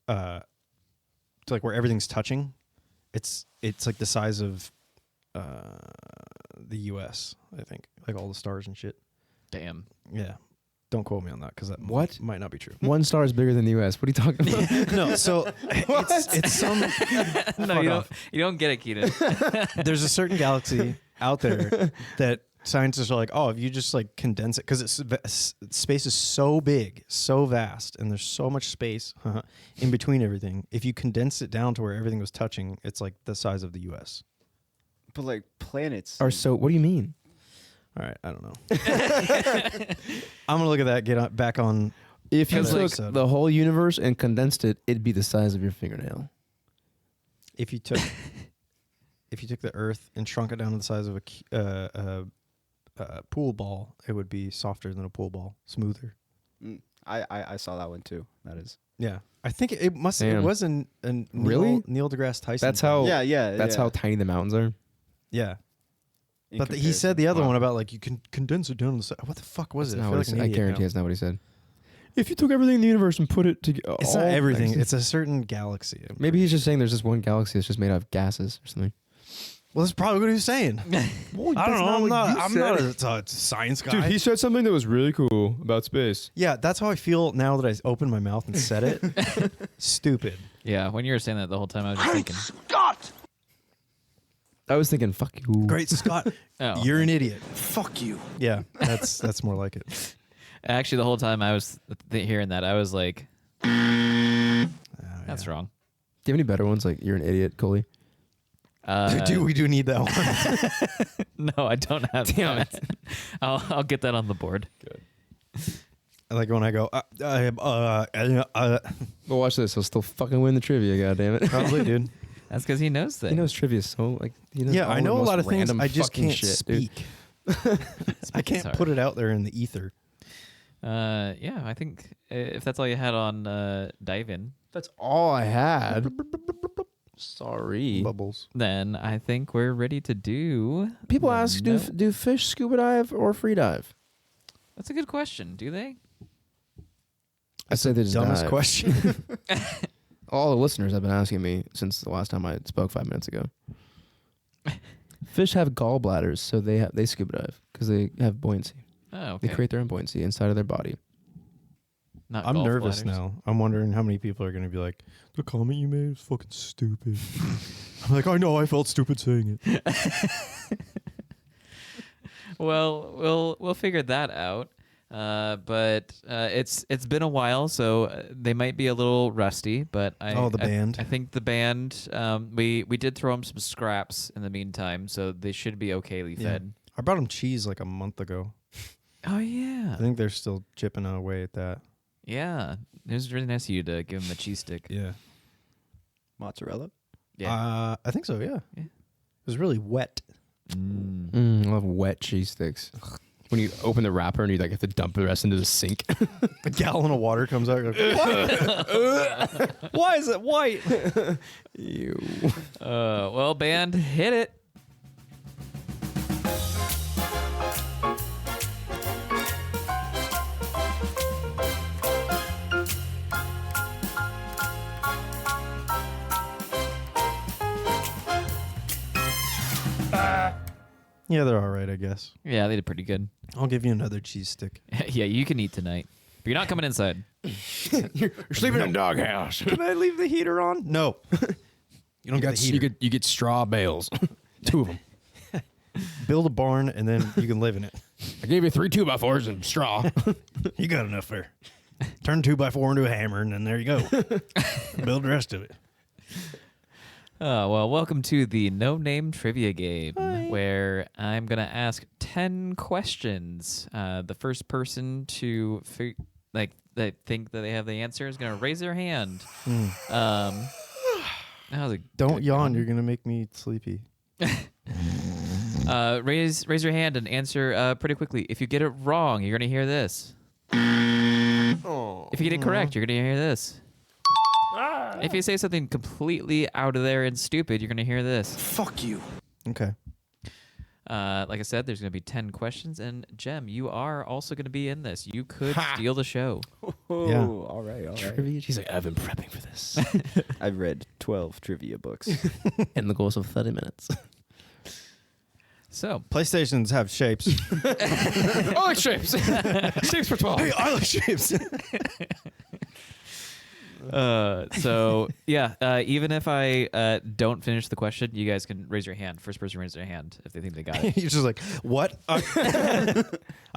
A: to like where everything's touching, it's like the size of the U.S. I think, like all the stars and shit.
C: Damn.
A: Yeah, don't quote me on that because that
B: What?
A: might not be true.
B: One star is bigger than the U.S. What are you talking about?
A: No, so it's some.
C: No, you don't get it, Keaton.
A: There's a certain galaxy out there that scientists are like, oh, if you just like condense it, because space is so big, so vast, and there's so much space in between everything. If you condense it down to where everything was touching, it's like the size of the U.S.
D: But like planets.
B: Or so, what do you mean?
A: All right, I don't know. I'm gonna look at that. Get back on.
B: If you
A: Another
B: took
A: episode.
B: the whole universe and condensed it, it'd be the size of your fingernail.
A: If you took the Earth and shrunk it down to the size of a pool ball, it would be softer than a pool ball, smoother.
D: I saw that one too. That is.
A: Yeah, I think it must.
B: Damn.
A: It was
B: Really?
A: Neil deGrasse Tyson.
B: That's
A: thing.
B: how.
D: That's
B: how tiny the mountains are.
A: Yeah,
D: in
A: but he said the other
B: Wow.
A: one about like you can condense it down to the size. What the fuck was
B: That's
A: it?
B: not
A: I
B: what
A: feel
B: he
A: like
B: said.
A: an
B: I
A: idiot
B: guarantee
A: now.
B: that's not what he said. If you took everything in the universe and put it together,
A: It's not everything. It's a certain galaxy.
B: Maybe he's just saying there's this one galaxy that's just made out of gases or something.
A: Well, that's probably what he was saying. I don't know. I'm not a science guy.
B: Dude, he said something that was really cool about space.
A: Yeah, that's how I feel now that I opened my mouth and said it. Stupid.
C: Yeah, when you were saying that the whole time, I was just thinking.
B: I was thinking, fuck you.
A: Great Scott,
C: Oh.
A: you're an idiot.
E: Fuck you.
A: Yeah, that's more like it.
C: Actually, the whole time I was hearing that, I was like, that's wrong.
B: Do you have any better ones? Like, you're an idiot, Coley.
A: We do need that one.
C: No, I don't have
B: Damn
C: that. I'll get that on the board.
A: I like when I go.
B: But watch this. He'll still fucking win the trivia, goddammit.
A: Probably, dude.
C: That's because he knows things.
B: He knows trivia so, like, he knows
A: Yeah,
B: all
A: I
B: the
A: know a
B: most
A: lot of things.
B: random
A: I just
B: fucking
A: can't
B: shit, dude.
A: speak. I can't
C: hard.
A: put it out there in the ether.
C: Yeah, I think if that's all you had on Dive In,
B: That's all I had. Sorry.
A: Bubbles.
C: then I think we're ready to do.
B: People ask,
C: No.
B: do fish scuba dive or free dive?
C: That's a good question. Do they?
B: I say they just
A: Dumbest
B: dive.
A: question.
B: All the listeners have been asking me since the last time I spoke 5 minutes ago. Fish have gallbladders, so they scuba dive because they have buoyancy.
C: Oh, okay.
B: They create their own buoyancy inside of their body.
C: Not
A: I'm
C: golf
A: nervous
C: bladders.
A: now. I'm wondering how many people are going to be like, the comment you made is fucking stupid. I'm like, I know, I felt stupid saying it.
C: Well, we'll figure that out. But it's been a while, so they might be a little rusty. But
A: The band.
C: I think the band. We did throw them some scraps in the meantime, so they should be okayly
A: Yeah.
C: fed.
A: I brought them cheese like a month ago.
C: Oh yeah,
A: I think they're still chipping away at that.
C: yeah. It was really nice of you to give them a cheese stick.
A: Yeah.
D: Mozzarella.
C: Yeah.
A: I think so, yeah.
C: Yeah.
A: It was really wet.
B: I love wet cheese sticks. When you open the wrapper and you like have to dump the rest into the sink.
A: A gallon of water comes out. You're like, what? Why is it white?
B: Ew.
C: Well, band, hit it.
A: Yeah, they're all right, I guess.
C: Yeah, they did pretty good.
A: I'll give you another cheese stick.
C: Yeah, you can eat tonight, but you're not coming inside.
B: You're sleeping in a doghouse.
A: Can I leave the heater on? No. You don't get the heater.
B: You get straw bales. 2 of them.
A: Build a barn and then you can live in it.
B: I gave you 3 2x4s and straw.
A: You got enough there. Turn 2x4 into a hammer and then there you go. Build the rest of it.
C: Well, welcome to the No Name Trivia Game, where I'm going to ask 10 questions. The first person to that think that they have the answer is going to raise their hand. That was a
A: Don't
C: good
A: yawn.
C: one.
A: You're going to make me sleepy.
C: Raise your hand and answer pretty quickly. If you get it wrong, you're going to hear this. If you get it correct, you're going to hear this. If you say something completely out of there and stupid, you're going to hear this.
E: Fuck you.
A: Okay.
C: Like I said, there's going to be 10 questions. And Jem, you are also going to be in this. You could steal the show.
D: Oh,
A: Yeah.
D: all right, all right.
E: Trivia. She's like, I've been prepping for this.
D: I've read 12 trivia books.
E: In the course of 30 minutes.
C: So,
A: PlayStations have shapes.
B: I like shapes. Shapes for 12.
A: Hey, I like shapes.
C: even if I don't finish the question, you guys can raise your hand. First person raise their hand if they think they got it.
A: You're just like, what? I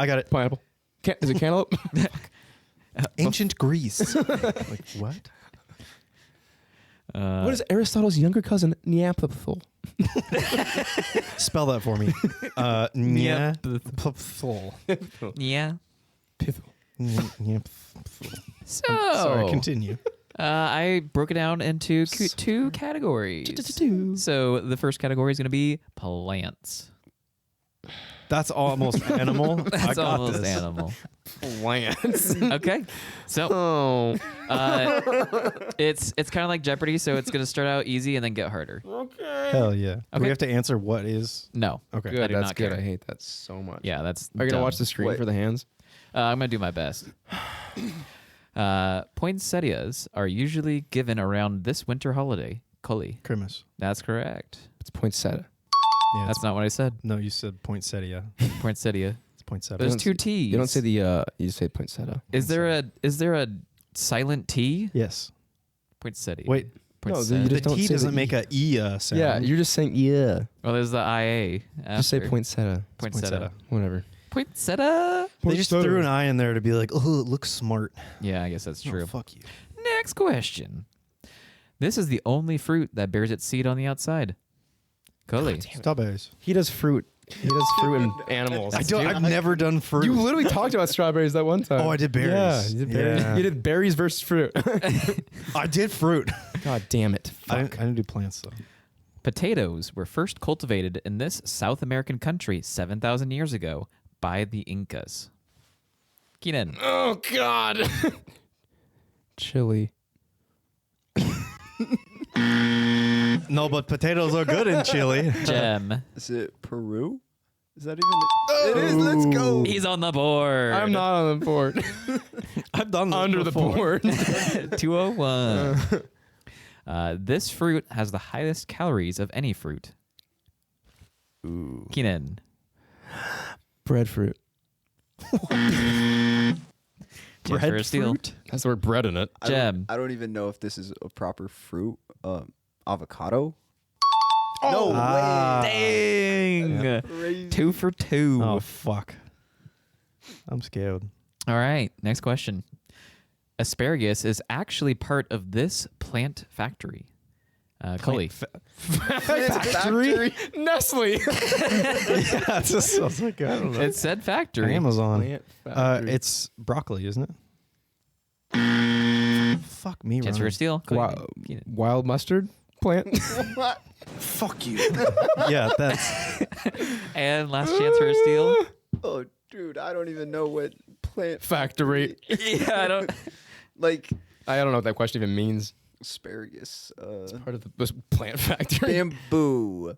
A: got it.
B: Pineapple. Is it cantaloupe?
A: Ancient Greece. Like, what?
B: What is Aristotle's younger cousin, Neanderthal?
A: Spell that for me. Neanderthal.
C: Yeah.
A: Neanderthal.
C: So,
A: Sorry, continue.
C: I broke it down into two categories. So the first category is going to be plants.
A: That's almost animal. I
C: That's
A: got
C: almost
A: this.
C: animal.
B: Plants.
C: Okay. So
B: Oh.
C: it's kind of like Jeopardy, so it's going to start out easy and then get harder.
B: Okay.
A: Hell yeah. Do
C: Okay.
A: we have to answer what is?
C: No.
A: Okay.
C: I
B: Good.
C: do
B: That's
C: not
B: good.
C: care.
B: I hate that so much.
C: Yeah, that's
B: Are you going to
C: dumb.
B: watch the screen
D: Wait.
B: for the hands?
C: I'm going to do my best. Poinsettias are usually given around this winter holiday. Cully.
A: Christmas.
C: That's correct.
B: It's poinsettia.
A: Yeah,
C: That's not what I said.
A: no, you said poinsettia.
C: Poinsettia.
A: It's poinsettia.
C: There's
B: don't
C: two
B: say-
C: T's.
B: You don't say the, you say poinsettia.
C: Is there a silent T?
A: Yes.
C: Poinsettia.
A: Wait.
B: No,
C: Poinsettia.
B: you
A: The
B: just don't
A: T
B: say
A: doesn't
B: the
A: make
B: E.
A: a E sound.
B: Yeah, you're just saying yeah.
C: Well, there's the IA.
B: Just say
C: after.
B: poinsettia.
C: Poinsettia.
B: Whatever.
C: Poinsettia.
A: They just threw an I in there to be like, oh, it looks smart.
C: Yeah, I guess that's
A: Oh,
C: true.
A: fuck you.
C: Next question. This is the only fruit that bears its seed on the outside. Cully.
A: Strawberries.
B: He does fruit. He does fruit and animals.
A: I've never done fruit.
B: You literally talked about strawberries that one time.
A: Oh, I did berries.
B: Yeah, you did berries.
A: Yeah.
B: You did berries versus fruit.
A: I did fruit.
B: God damn it.
A: I
B: Fuck.
A: didn't do plants though.
C: Potatoes were first cultivated in this South American country 7,000 years ago by the Incas. Keenan.
B: Oh, God. Chili.
A: No, but potatoes are good in Chile.
C: Jem.
D: Is it Peru? Is that even? It is. Let's go.
C: He's on the board.
B: I'm not on the board.
A: I've done this
B: Under
A: before.
B: the board.
C: 201. This fruit has the highest calories of any fruit.
A: Ooh.
C: Keenan.
B: Breadfruit.
C: Steele.
B: Has the word bread in it.
C: Jem.
D: I don't even know if this is a proper fruit. Avocado.
B: Oh,
C: Dang.
D: Crazy.
C: 2 for 2.
A: Oh fuck. I'm scared.
C: All right. Next question. Asparagus is actually part of this plant factory. Cully.
B: Factory? Nestle.
A: Yeah, it just sounds like I don't know.
C: It said factory.
A: Amazon.
B: Plant factory.
A: It's broccoli, isn't it? Fuck me,
C: Chance for a
A: Ron.
C: steal. Keenan.
B: Wild mustard plant.
A: Fuck you. Yeah, that's
C: And last chance for a steal.
D: Oh, dude, I don't even know what plant
B: Factory.
C: Yeah, I don't.
D: like
B: I don't know what that question even means.
D: asparagus.
B: Part of the plant factory.
D: Bamboo.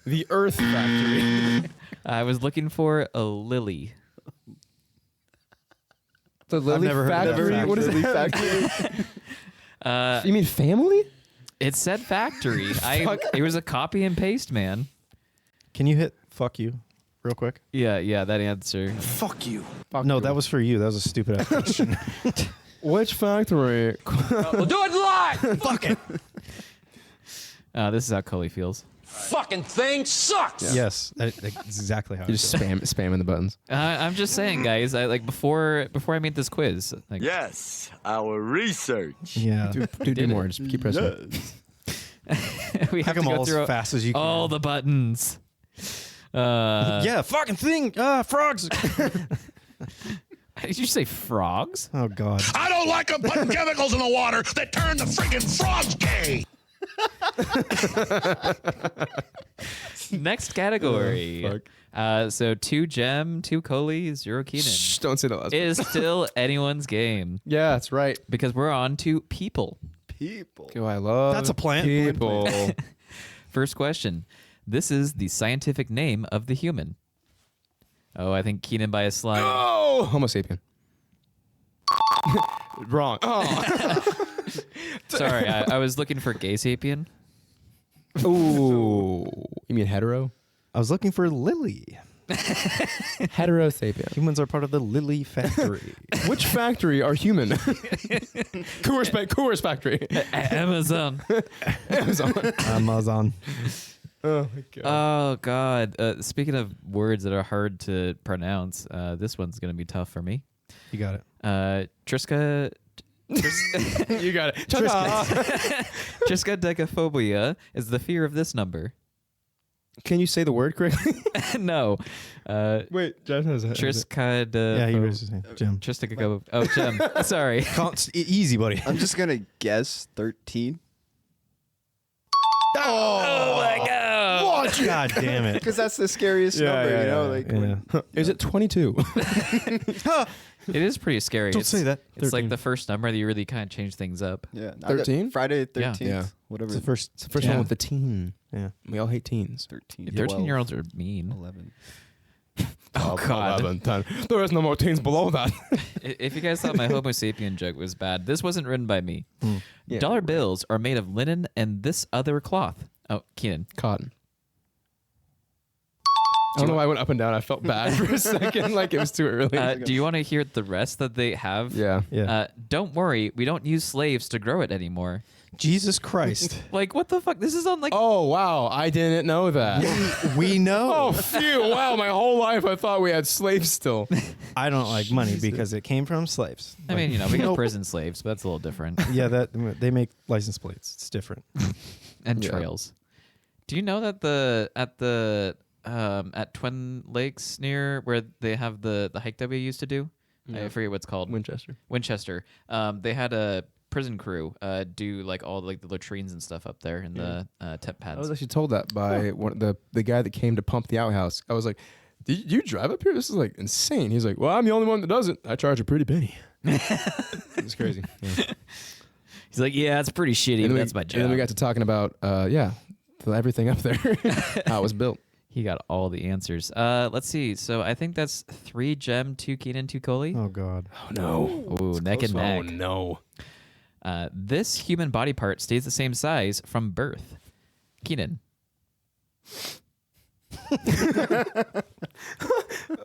B: The earth factory.
C: I was looking for a lily.
B: The lily
A: never heard of that
B: factory.
A: factory.
B: What is
D: Lily
B: that?
D: factory.
B: You mean family?
C: It said factory. It was a copy and paste, man.
A: Can you hit fuck you real quick?
C: Yeah, that answer.
A: Fuck you.
B: Fuck
A: No,
B: you.
A: that was for you. That was a stupid ass question.
B: Which factory?
F: We'll do it live!
A: Fuck it.
C: This is how Cully feels.
F: Fucking thing sucks!
A: Yes, that's exactly how
B: You
A: I
B: just
A: feel.
B: spamming the buttons.
C: I'm just saying, guys. I like before I made this quiz. Like,
G: Yes, our research.
A: Yeah.
B: Do more. Just keep pressing.
C: we
A: Pick
C: have to
A: them
C: go
A: all as
C: through
A: fast as you can.
C: all the buttons.
A: Yeah, fucking thing. Frogs.
C: Did you say frogs?
A: Oh God.
H: I don't like them putting chemicals in the water that turn the freaking frogs gay.
C: Next category. So 2 Gem, 2 Coley, 0 Keenan.
B: Shh, don't say the last
C: It is still anyone's game
B: Yeah, that's right.
C: because we're on to people.
D: People.
B: Oh, I love
A: That's a plant.
B: people.
C: First question. This is the scientific name of the human. Oh, I think Keenan by a slide.
B: Oh, Homo sapien. Wrong. Oh.
C: Sorry, I was looking for gay sapien.
B: Ooh. You mean hetero?
A: I was looking for Lily.
B: Hetero sapien.
A: Humans are part of the Lily factory.
B: Which factory are human? Coors factory.
C: Amazon.
A: Amazon.
B: Oh my god.
C: Oh God. Speaking of words that are hard to pronounce, this one's gonna be tough for me.
A: You got it.
C: Triska.
B: You got it.
C: Triskaidekaphobia is the fear of this number.
B: Can you say the word correctly?
C: No.
B: Wait, Jeff has it.
A: Yeah, he was his name. Jim.
C: Oh, Jim. Sorry.
A: Easy, buddy.
D: I'm just gonna guess 13
C: Oh my God.
A: What? God damn it.
D: because that's the scariest
B: Yeah,
D: number.
B: yeah,
D: You know,
B: yeah,
D: like
A: Yeah.
B: Is it 22?
C: It is pretty scary.
A: Don't say that.
C: It's
B: 13.
C: like the first number that you really kind of change things up.
D: yeah,
B: 13?
D: Friday the 13th.
B: Yeah.
D: Whatever.
A: It's the first.
B: It's the first
C: Yeah.
B: one with the teen.
A: Yeah.
B: We all hate teens.
D: 13.
C: 13-year-olds are mean.
D: 11.
C: Oh God.
B: 11, 10. There is no more teens below that.
C: If you guys thought my Homo sapien joke was bad, this wasn't written by me.
B: Yeah.
C: Dollar bills are made of linen and this other cloth. Oh, Keenan.
B: Cotton. I don't know why I went up and down. I felt bad for a second, like it was too early.
C: Do you want to hear the rest that they have?
B: yeah.
A: Yeah.
C: Don't worry, we don't use slaves to grow it anymore.
A: Jesus Christ.
C: Like, what the fuck? This is on like.
B: Oh, wow. I didn't know that.
A: We know.
B: Oh, phew. Wow. My whole life I thought we had slaves still.
A: I don't like money because it came from slaves.
C: I mean, you know, we got prison slaves, but that's a little different.
A: Yeah, that they make license plates. It's different.
C: And
B: Yeah.
C: trails. Do you know that at Twin Lakes near where they have the hike that we used to do? I forget what it's called.
B: Winchester.
C: They had a prison crew do like all like the latrines and stuff up there in the temp
B: I was
C: pads.
B: actually told that by the guy that came to pump the outhouse. I was like, "Did you drive up here? This is like insane." He's like, "Well, I'm the only one that does it. I charge a pretty penny." It's crazy. Yeah.
C: He's like, yeah, it's pretty shitty,
B: And
C: but
B: then
C: that's my job.
B: And then we got to talking about everything up there, how it was built.
C: He got all the answers. Let's see. So I think that's 3 Gem, 2 Keenan, 2 Coley.
A: Oh God.
B: Oh no!
C: Ooh, neck and neck.
B: Oh no!
C: This human body part stays the same size from birth. Keenan.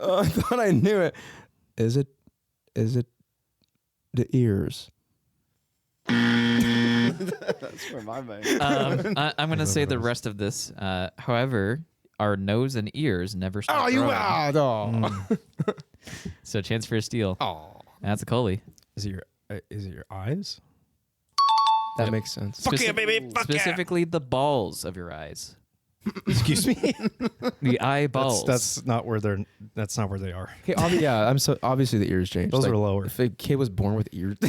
B: I thought I knew it. Is it the ears?
D: That's for my mind.
C: I'm going to say the rest of this. However, our nose and ears never stop growing. So chance for a steal.
B: Oh,
C: That's a Coley.
A: Is it your eyes?
B: that makes sense.
A: Fuck yeah, baby. Fuck yeah.
C: Specifically the balls of your eyes.
A: Excuse me.
C: The eyeballs.
A: That's not where they're. That's not where they are.
B: Okay, obviously the ears changed.
A: Those are lower.
B: If a kid was born with ears, I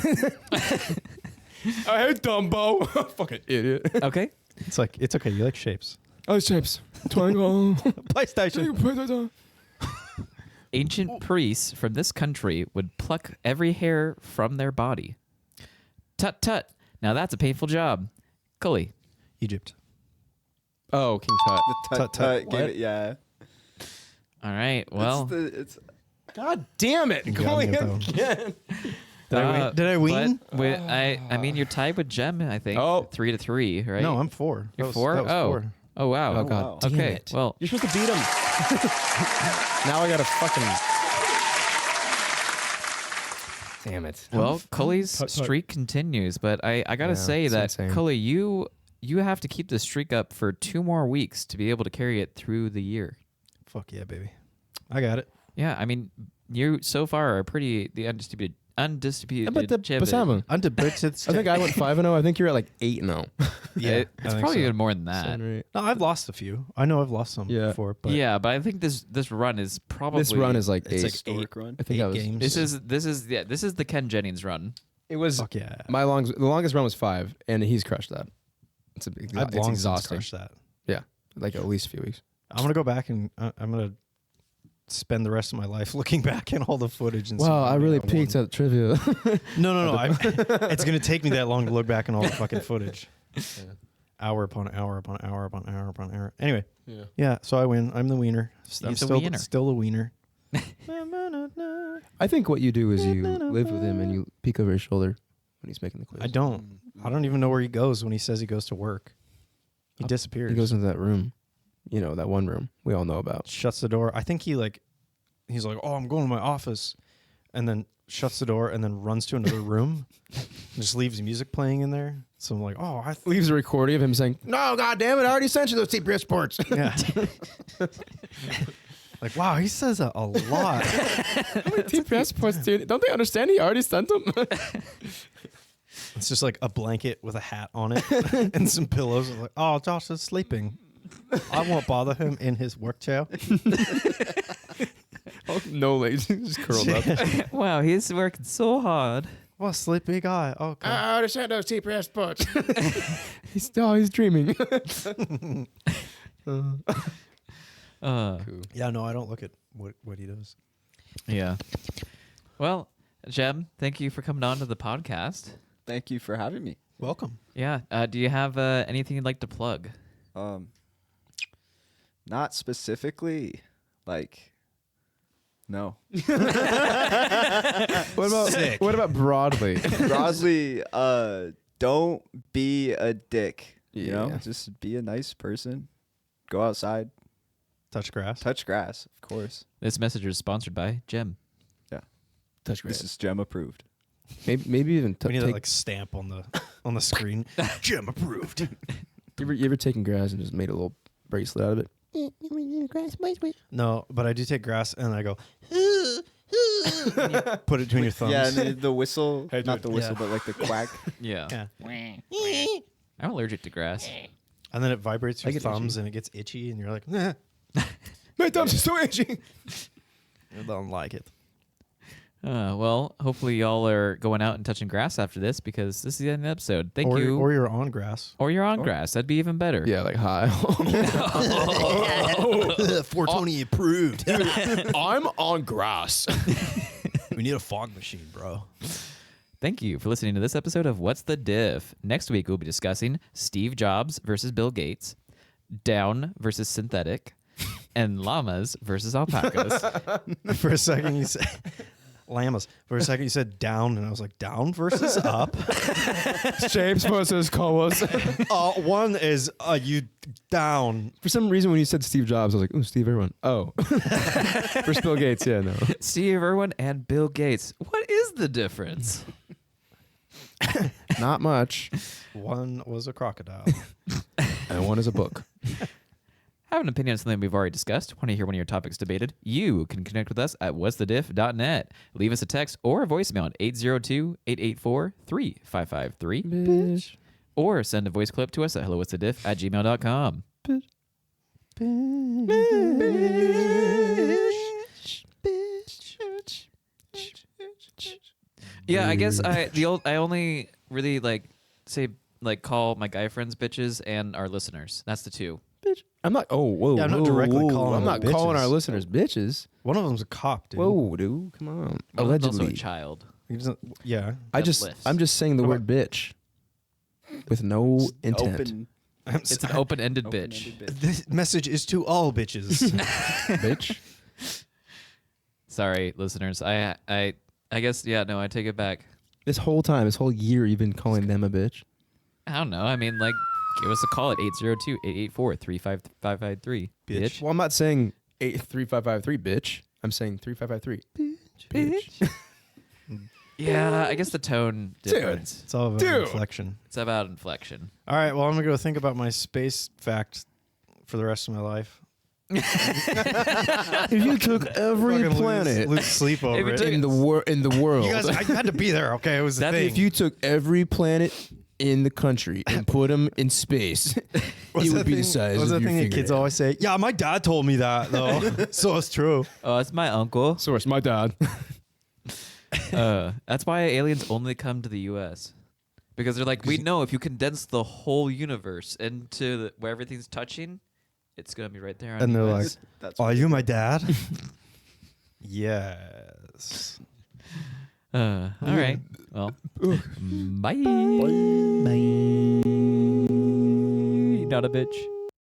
B: hate Dumbo. Fucking idiot.
C: Okay.
A: It's like it's okay. You like shapes.
B: Oh, shapes. Twinkle.
A: PlayStation.
C: Ancient priests from this country would pluck every hair from their body. Tut tut. Now that's a painful job. Coley.
A: Egypt.
B: Oh, King Tut.
D: The
A: Tut, tut.
D: gave it, yeah.
C: All right. Well.
D: It's
B: God damn it!
A: You got
B: Going
A: me, though.
B: again.
A: Did I win?
C: But I mean, you're tied with Gem, I think.
B: Oh.
C: 3-3, right?
A: No, I'm 4.
C: You're
A: That was-
C: 4?
A: that was
C: Oh.
A: 4.
C: Oh, wow.
B: Oh God.
D: wow.
B: Damn
C: Okay.
B: it.
C: Well,
B: You're supposed to beat him. Now I gotta fucking. Damn it.
C: Cully's
A: Tut, tut.
C: streak continues, but I gotta
B: Yeah,
C: say
B: it's
C: that
B: insane.
C: Cully, you have to keep this streak up for 2 more weeks to be able to carry it through the year.
A: Fuck yeah, baby. I got it.
C: Yeah, I mean, you so far are pretty the undisputed champion.
B: Sam,
A: Undefeated.
B: I think I went 5-0. I think you're at like 8-0.
A: Yeah,
C: It's probably even more than that.
A: No, I've lost a few. I know I've lost some
B: Yeah.
A: before, but
C: Yeah, but I think this run is probably
B: This run is like
A: it's
B: 8.
A: like
D: historic run.
B: I think I
A: 8
B: was.
A: games.
C: this is the Ken Jennings run.
B: It was
A: Fuck yeah.
B: the longest run was 5, and he's crushed that. It's
A: I've long since
B: exhausting.
A: crushed that.
B: Yeah, like at least a few weeks.
A: I'm gonna go back and I'm gonna spend the rest of my life looking back at all the footage. And
B: Wow, I really
A: peaked
B: peaked at trivia.
A: No. It's gonna take me that long to look back on all the fucking footage. Hour upon hour upon hour upon hour upon hour. Anyway, yeah. So I win. I'm the wiener. I'm
C: Steve's the wiener.
A: still the wiener.
B: I think what you do is you live with him and you peek over his shoulder when he's making the quiz.
A: I don't even know where he goes when he says he goes to work. He disappears.
B: He goes into that room, that one room we all know about.
A: Shuts the door. I think he's like, oh, I'm going to my office, and then shuts the door and then runs to another room, and just leaves music playing in there. So I'm like, oh,
B: Leaves a recording of him saying, "No, God damn it, I already sent you those TPS sports."
A: yeah. Like, wow, he says that a lot.
B: TPS sports, dude. Don't they understand? He already sent them.
A: It's just like a blanket with a hat on it and some pillows. I'm like, oh, Josh is sleeping. I won't bother him in his work chair.
B: No, lazy, just curled up.
C: Wow, he's working so hard.
A: What a sleepy guy. Okay.
B: I already sent those TPS sports. he's dreaming.
A: Yeah, no, I don't look at what he does.
C: Yeah. Well, Jem, thank you for coming on to the podcast.
D: Thank you for having me.
A: Welcome.
C: Yeah. Do you have anything you'd like to plug?
D: Not specifically, no.
B: What about broadly?
D: Broadly, don't be a dick.
B: Yeah.
D: Just be a nice person. Go outside.
A: Touch grass.
D: Touch grass, of course.
C: This message is sponsored by Jem.
B: Touch grass.
D: This is Gem approved.
B: Maybe even
A: We need
B: take.
A: that like stamp on the screen. Jim approved.
B: You ever taken grass and just made a little bracelet out of it?
A: No, but I do take grass and I go. Put it between your thumbs.
D: Yeah, and the whistle. Not the whistle,
A: Yeah.
D: but like the quack.
C: Yeah.
A: Yeah.
C: I'm allergic to grass.
A: And then it vibrates your
B: get
A: thumbs
B: itchy.
A: and it gets itchy and you're like, nah.
B: My thumbs are so itchy.
A: I don't like it.
C: Well, hopefully y'all are going out and touching grass after this because this is the end of the episode. Thank you.
A: Or you're on grass.
C: Or you're on grass. That'd be even better.
B: Yeah, like hi.
A: 420 approved.
B: I'm on grass.
A: We need a fog machine, bro.
C: Thank you for listening to this episode of What's the Diff? Next week, we'll be discussing Steve Jobs versus Bill Gates, down versus synthetic, and llamas versus alpacas.
A: For a second, you said llamas. For a second, you said down, and I was like, down versus up.
B: Shapes versus colors.
A: One is you down.
B: For some reason, when you said Steve Jobs, I was like, "Ooh, Steve Irwin." Oh, for Bill Gates, yeah, no.
C: Steve Irwin and Bill Gates. What is the difference?
B: Not much.
A: One was a crocodile.
B: And one is a book.
C: Have an opinion on something we've already discussed? Want to hear one of your topics debated? You can connect with us at whatsthediff.net. Leave us a text or a voicemail at 802-884-3553.
B: Bitch.
C: Or send a voice clip to us at hellowhatsthediff@gmail.com. Yeah, I guess I only really call my guy friends bitches and our listeners. That's the two.
B: I'm not. Oh, whoa.
A: Yeah, I'm not
B: whoa,
A: directly
B: whoa.
A: calling
B: I'm
A: them
B: not calling
A: bitches.
B: our listeners bitches.
A: One of them's a cop, dude.
B: Whoa, dude, come on.
C: Well, that's also a
B: Allegedly.
C: child.
A: He doesn't, yeah.
C: That lifts.
B: I'm just saying the
A: What
B: word bitch with no intent.
D: Open.
C: It's an open-ended bitch.
D: Open-ended bitch.
A: This message is to all bitches.
B: Bitch.
C: Sorry, listeners. I guess no. I take it back.
B: This whole year, you've been calling them a bitch.
C: I don't know. I mean, give us a call at 802-884-3553. Bitch.
B: Well, I'm not saying 83553 bitch. I'm saying 3553. Bitch.
C: Yeah, I guess the tone difference.
A: It's all about
B: Dude.
A: inflection.
C: It's about inflection.
A: All right, well, I'm going to go think about my space fact for the rest of my life.
B: If you took every
A: Fucking
B: planet
A: lose sleep over it.
B: in the world,
A: You guys, I had to be there, okay? It was the thing.
B: if you took every planet in the country and put them in space, it would be the size
A: What's
B: of
A: that
B: your
A: thing that kids
B: fingernail.
A: always say? Yeah, my dad told me that, though. So it's true.
C: Oh, it's my uncle.
B: Source, my dad.
C: That's why aliens only come to the U.S. Because they're like, we know if you condense the whole universe into where everything's touching, it's gonna be right there. On
A: And they're
C: US.
A: like,
D: That's
A: are you my dad? Yes.
C: All right. Well, bye.
E: Bye.
C: Not a bitch.